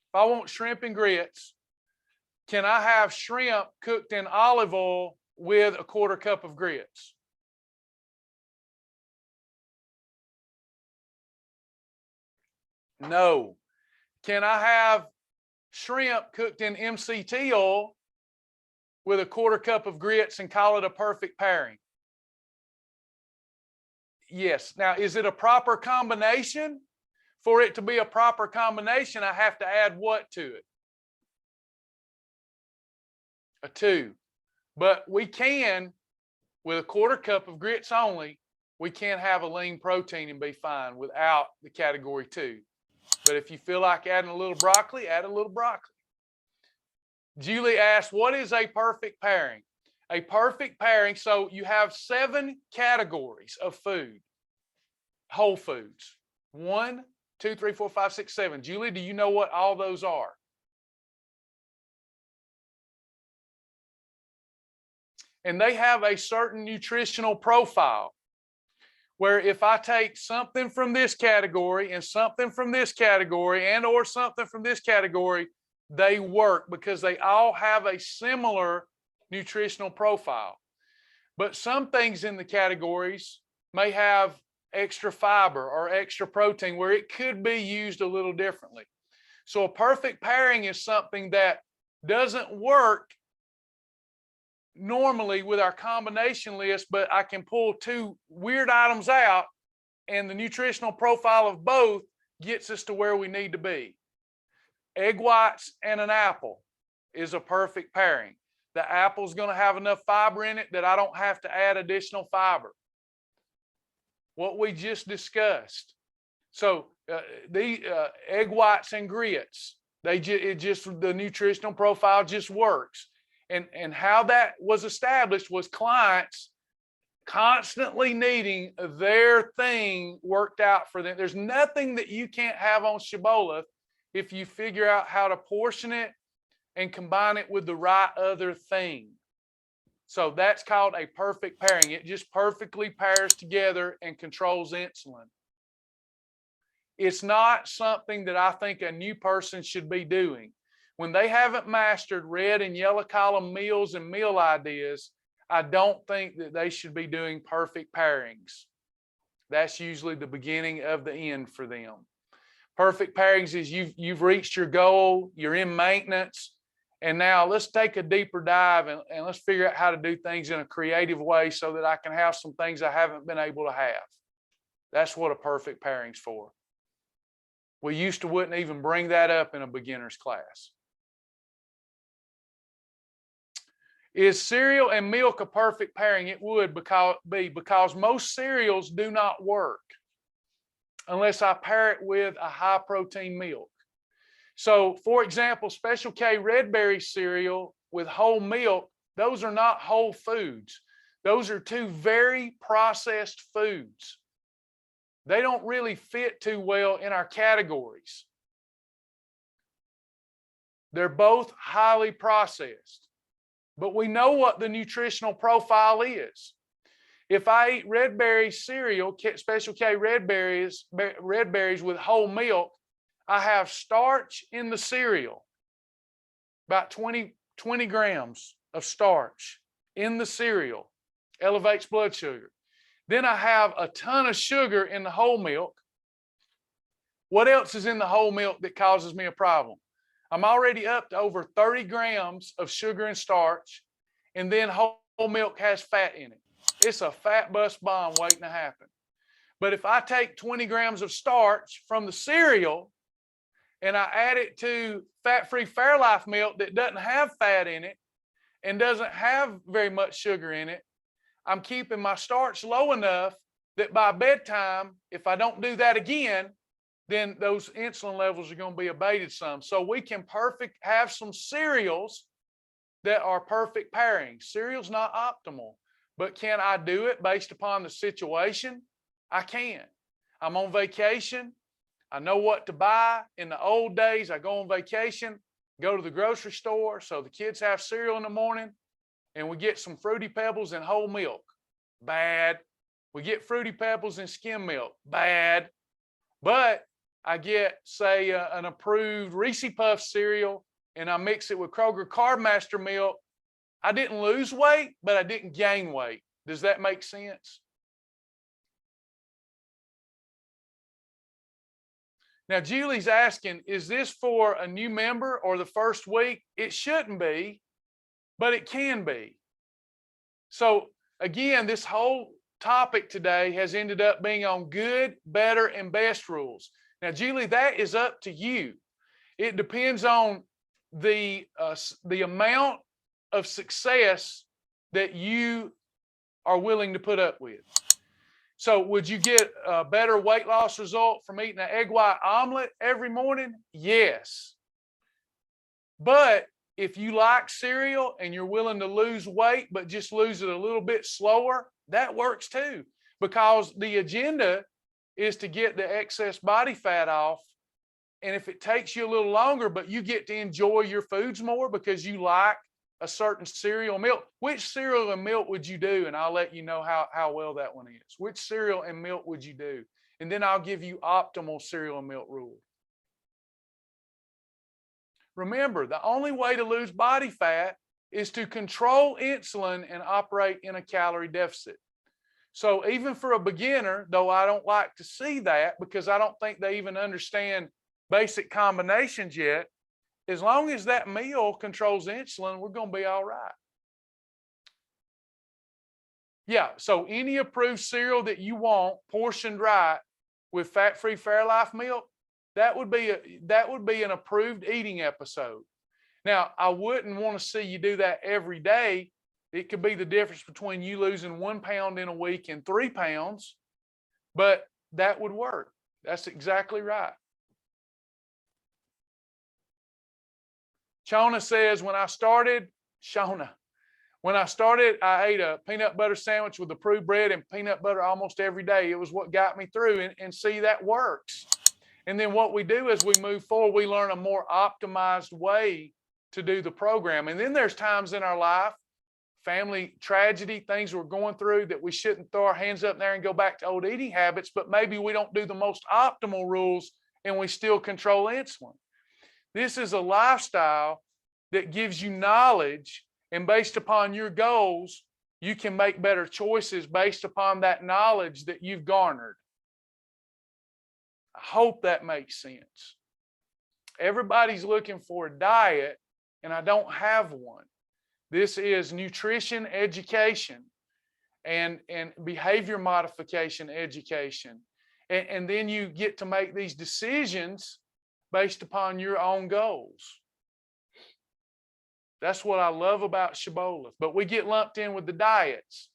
if I want shrimp and grits, can I have shrimp cooked in olive oil with a 1/4 cup of grits? No. Can I have shrimp cooked in MCT oil with a 1/4 cup of grits and call it a perfect pairing? Yes. Now, is it a proper combination? For it to be a proper combination, I have to add what to it? A 2. But we can, with a 1/4 cup of grits only, we can have a lean protein and be fine without the category 2. But if you feel like adding a little broccoli, add a little broccoli. Julie asked, what is a perfect pairing? A perfect pairing, so you have 7 categories of food, whole foods. 1, 2, 3, 4, 5, 6, 7. Julie, do you know what all those are? And they have a certain nutritional profile, where if I take something from this category and something from this category and or something from this category, they work because they all have a similar nutritional profile. But some things in the categories may have extra fiber or extra protein where it could be used a little differently. So a perfect pairing is something that doesn't work normally with our combination list, but I can pull two weird items out, and the nutritional profile of both gets us to where we need to be. Egg whites and an apple is a perfect pairing. The apple's going to have enough fiber in it that I don't have to add additional fiber. What we just discussed. So the egg whites and grits, the nutritional profile just works. And how that was established was clients constantly needing their thing worked out for them. There's nothing that you can't have on Shibboleth if you figure out how to portion it and combine it with the right other thing. So that's called a perfect pairing. It just perfectly pairs together and controls insulin. It's not something that I think a new person should be doing. When they haven't mastered red and yellow column meals and meal ideas, I don't think that they should be doing perfect pairings. That's usually the beginning of the end for them. Perfect pairings is you've reached your goal, you're in maintenance, and now let's take a deeper dive and let's figure out how to do things in a creative way so that I can have some things I haven't been able to have. That's what a perfect pairing's for. We used to wouldn't even bring that up in a beginner's class. Is cereal and milk a perfect pairing? It would because most cereals do not work unless I pair it with a high protein milk. So for example, Special K Red Berry cereal with whole milk, those are not whole foods. Those are two very processed foods. They don't really fit too well in our categories. They're both highly processed, but we know what the nutritional profile is. If I eat Red Berry cereal, Special K Red Berries with whole milk, I have starch in the cereal, about 20 grams of starch in the cereal, elevates blood sugar. Then I have a ton of sugar in the whole milk. What else is in the whole milk that causes me a problem? I'm already up to over 30 grams of sugar and starch, and then whole milk has fat in it. It's a fat bust bomb waiting to happen. But if I take 20 grams of starch from the cereal and I add it to fat-free Fairlife milk that doesn't have fat in it and doesn't have very much sugar in it, I'm keeping my starch low enough that by bedtime, if I don't do that again, then those insulin levels are going to be abated some. So we can have some cereals that are perfect pairings. Cereal's not optimal, but can I do it based upon the situation? I can. I'm on vacation. I know what to buy. In the old days, I go on vacation, go to the grocery store, so the kids have cereal in the morning, and we get some Fruity Pebbles and whole milk. Bad. We get Fruity Pebbles and skim milk. Bad. But I get, say, an approved Reese Puff cereal, and I mix it with Kroger Carb Master milk. I didn't lose weight, but I didn't gain weight. Does that make sense? Now, Julie's asking, is this for a new member or the first week? It shouldn't be, but it can be. So again, this whole topic today has ended up being on good, better, and best rules. Now, Julie, that is up to you. It depends on the amount of success that you are willing to put up with. So would you get a better weight loss result from eating an egg white omelet every morning? Yes. But if you like cereal and you're willing to lose weight, but just lose it a little bit slower, that works too. Because the agenda is to get the excess body fat off. And if it takes you a little longer, but you get to enjoy your foods more because you like a certain cereal milk, which cereal and milk would you do? And I'll let you know how well that one is. Which cereal and milk would you do? And then I'll give you optimal cereal and milk rule. Remember, the only way to lose body fat is to control insulin and operate in a calorie deficit. So even for a beginner, though I don't like to see that because I don't think they even understand basic combinations yet. As long as that meal controls insulin, we're going to be all right. Yeah, so any approved cereal that you want, portioned right with fat-free Fairlife milk, that would be an approved eating episode. Now, I wouldn't want to see you do that every day. It could be the difference between you losing 1 pound in a week and 3 pounds, but that would work. That's exactly right. Shona says, when I started, I ate a peanut butter sandwich with approved bread and peanut butter almost every day. It was what got me through, and see, that works. And then what we do as we move forward, we learn a more optimized way to do the program. And then there's times in our life, family tragedy, things we're going through, that we shouldn't throw our hands up there and go back to old eating habits, but maybe we don't do the most optimal rules and we still control insulin. This is a lifestyle that gives you knowledge, and based upon your goals, you can make better choices based upon that knowledge that you've garnered. I hope that makes sense. Everybody's looking for a diet, and I don't have one. This is nutrition education and behavior modification education. And then you get to make these decisions based upon your own goals. That's what I love about Shibboleth. But we get lumped in with the diets.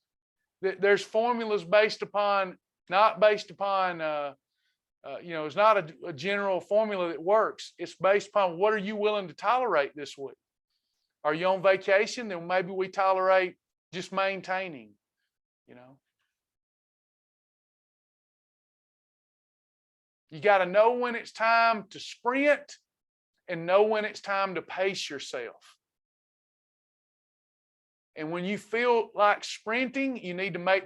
There's formulas based upon, not based upon, it's not a general formula that works. It's based upon what are you willing to tolerate this week. Are you on vacation? Then maybe we tolerate just maintaining, You got to know when it's time to sprint and know when it's time to pace yourself. And when you feel like sprinting,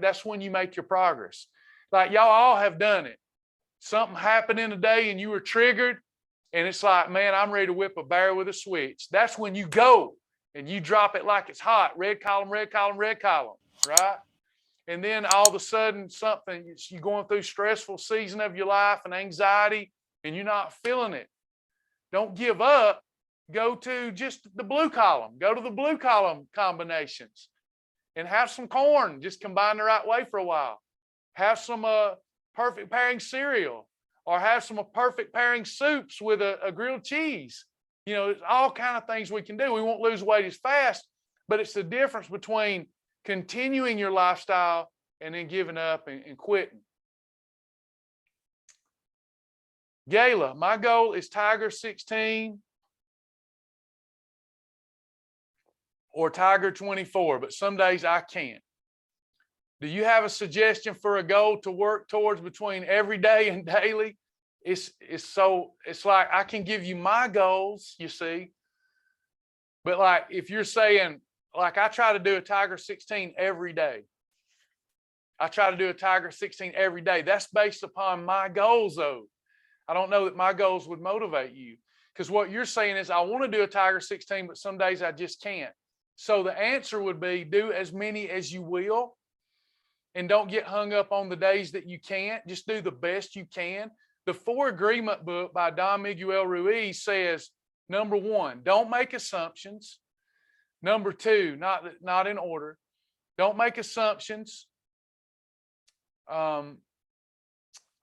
that's when you make your progress. Like y'all all have done it. Something happened in a day and you were triggered, and it's like, man, I'm ready to whip a bear with a switch. That's when you go and you drop it like it's hot. Red column, red column, red column, right? And then all of a sudden you're going through stressful season of your life and anxiety, and you're not feeling it. Don't give up. Go to just the blue column. Go to the blue column combinations and have some corn. Just combine the right way for a while. Have some perfect pairing cereal, or have some perfect pairing soups with a grilled cheese. It's all kind of things we can do. We won't lose weight as fast, but it's the difference between continuing your lifestyle and then giving up and quitting. Gayla, my goal is Tiger 16 or Tiger 24, but some days I can't. Do you have a suggestion for a goal to work towards between every day and daily? It's like I can give you my goals, you see, but like if you're saying, like I try to do a Tiger 16 every day. I try to do a Tiger 16 every day. That's based upon my goals, though. I don't know that my goals would motivate you, because what you're saying is I want to do a Tiger 16, but some days I just can't. So the answer would be do as many as you will, and don't get hung up on the days that you can't. Just do the best you can. The 4 Agreement book by Don Miguel Ruiz says, number 1, don't make assumptions. Number 2, not in order, don't make assumptions.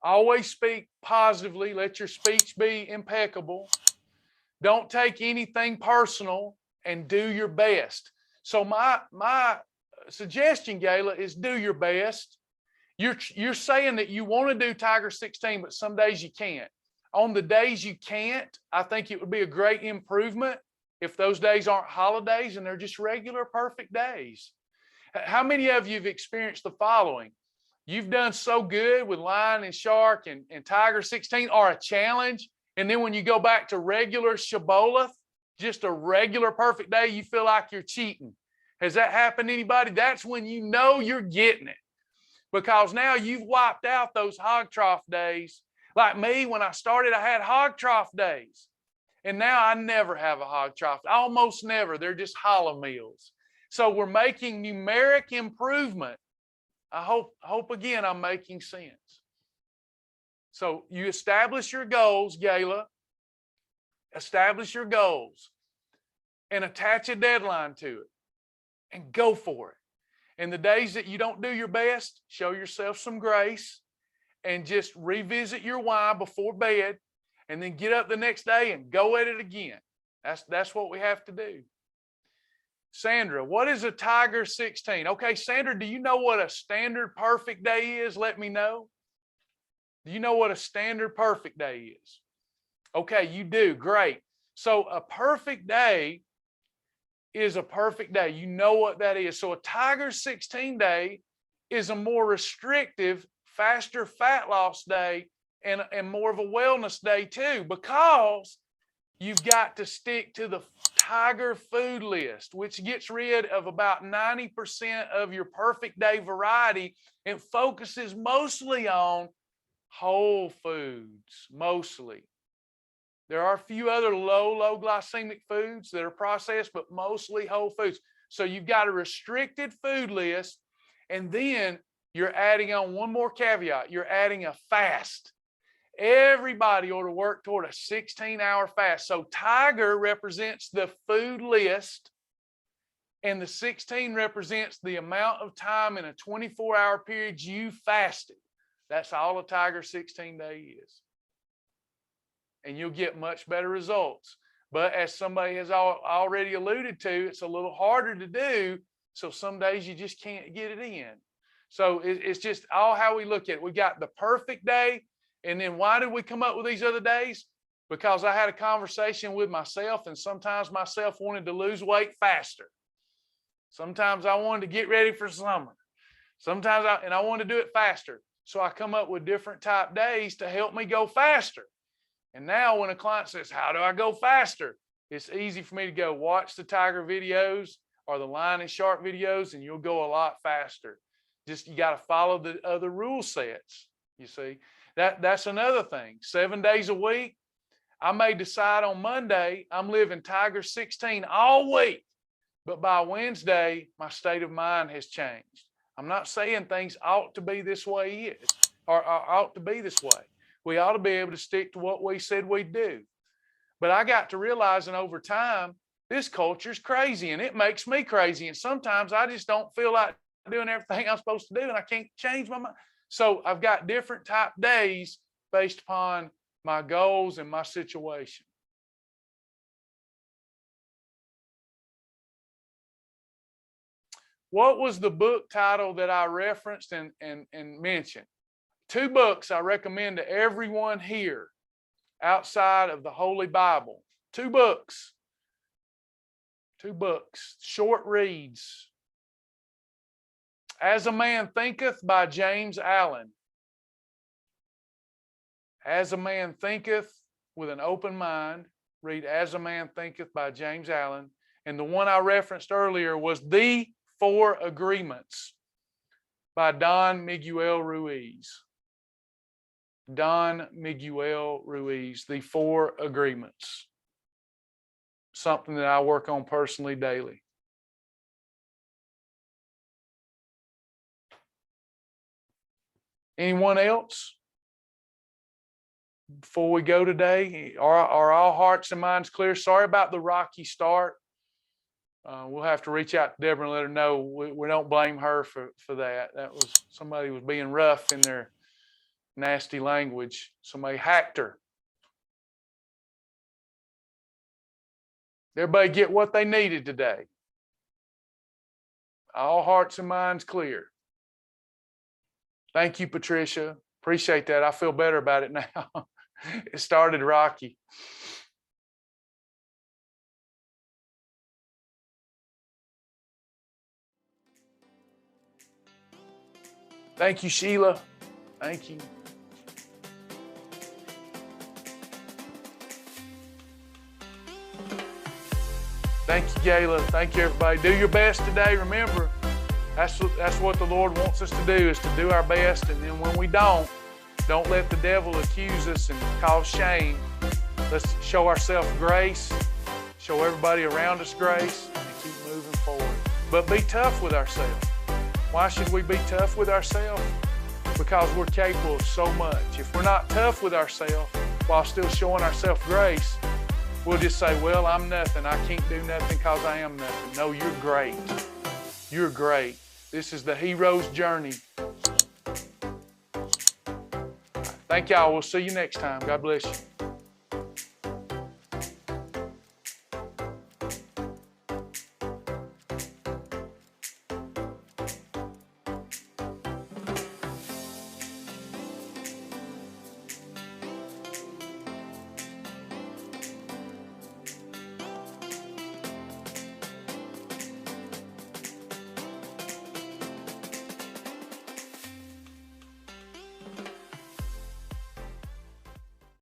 Always speak positively. Let your speech be impeccable. Don't take anything personal, and do your best. So my suggestion, Gayla, is do your best. You're saying that you want to do Tiger 16, but some days you can't. On the days you can't, I think it would be a great improvement if those days aren't holidays and they're just regular perfect days. How many of you have experienced the following? You've done so good with Lion and Shark and Tiger 16 or a challenge, and then when you go back to regular Shibboleth, just a regular perfect day, you feel like you're cheating. Has that happened to anybody? That's when you know you're getting it, because now you've wiped out those hog trough days. Like me, when I started, I had hog trough days. And now I never have a hog trough. Almost never. They're just hollow meals. So we're making numeric improvement. I hope again I'm making sense. So you establish your goals, Gayla. Establish your goals and attach a deadline to it and go for it. And the days that you don't do your best, show yourself some grace and just revisit your why before bed, and then get up the next day and go at it again. That's what we have to do. Sandra, what is a Tiger 16? Okay, Sandra, do you know what a standard perfect day is? Let me know. Do you know what a standard perfect day is? Okay, you do. Great. So a perfect day is a perfect day. You know what that is. So a Tiger 16 day is a more restrictive, faster fat loss day and more of a wellness day too, because you've got to stick to the Tiger food list, which gets rid of about 90% of your perfect day variety and focuses mostly on whole foods, mostly. There are a few other low glycemic foods that are processed, but mostly whole foods. So you've got a restricted food list, and then you're adding on one more caveat. You're adding a fast. Everybody ought to work toward a 16-hour fast. So Tiger represents the food list, and the 16 represents the amount of time in a 24-hour period you fasted. That's all a Tiger 16 day is. And you'll get much better results. But as somebody has already alluded to, it's a little harder to do. So some days you just can't get it in. So it's just all how we look at it. We got the perfect day. And then why did we come up with these other days? Because I had a conversation with myself, and sometimes myself wanted to lose weight faster. Sometimes I wanted to get ready for summer. Sometimes I wanted to do it faster. So I come up with different type days to help me go faster. And now when a client says, how do I go faster? It's easy for me to go watch the Tiger videos or the Lion and Shark videos, and you'll go a lot faster. Just you got to follow the other rule sets, you see. That's another thing. 7 days a week, I may decide on Monday I'm living Tiger 16 all week, but by Wednesday, my state of mind has changed. I'm not saying things ought to be this way or ought to be this way. We ought to be able to stick to what we said we'd do. But I got to realizing over time, this culture's crazy, and it makes me crazy. And sometimes I just don't feel like doing everything I'm supposed to do, and I can't change my mind. So I've got different type days based upon my goals and my situation. What was the book title that I referenced and mentioned? 2 books I recommend to everyone here outside of the Holy Bible. 2 books. 2 books. Short reads. As a Man Thinketh by James Allen. As a Man Thinketh with an Open Mind. Read As a Man Thinketh by James Allen. And the one I referenced earlier was The 4 Agreements by Don Miguel Ruiz. Don Miguel Ruiz, The 4 Agreements. Something that I work on personally daily. Anyone else? Before we go today, are all hearts and minds clear? Sorry about the rocky start. We'll have to reach out to Deborah and let her know we don't blame her for that. That was somebody was being rough in their nasty language. Somebody hacked her. Everybody get what they needed today. All hearts and minds clear. Thank you, Patricia. Appreciate that. I feel better about it now. It started rocky. Thank you, Sheila. Thank you. Thank you, Gayla. Thank you, everybody. Do your best today. Remember, that's what the Lord wants us to do, is to do our best. And then when we don't let the devil accuse us and cause shame. Let's show ourselves grace, show everybody around us grace, and keep moving forward. But be tough with ourselves. Why should we be tough with ourselves? Because we're capable of so much. If we're not tough with ourselves while still showing ourselves grace, we'll just say, well, I'm nothing. I can't do nothing because I am nothing. No, you're great. You're great. This is the hero's journey. Thank y'all. We'll see you next time. God bless you.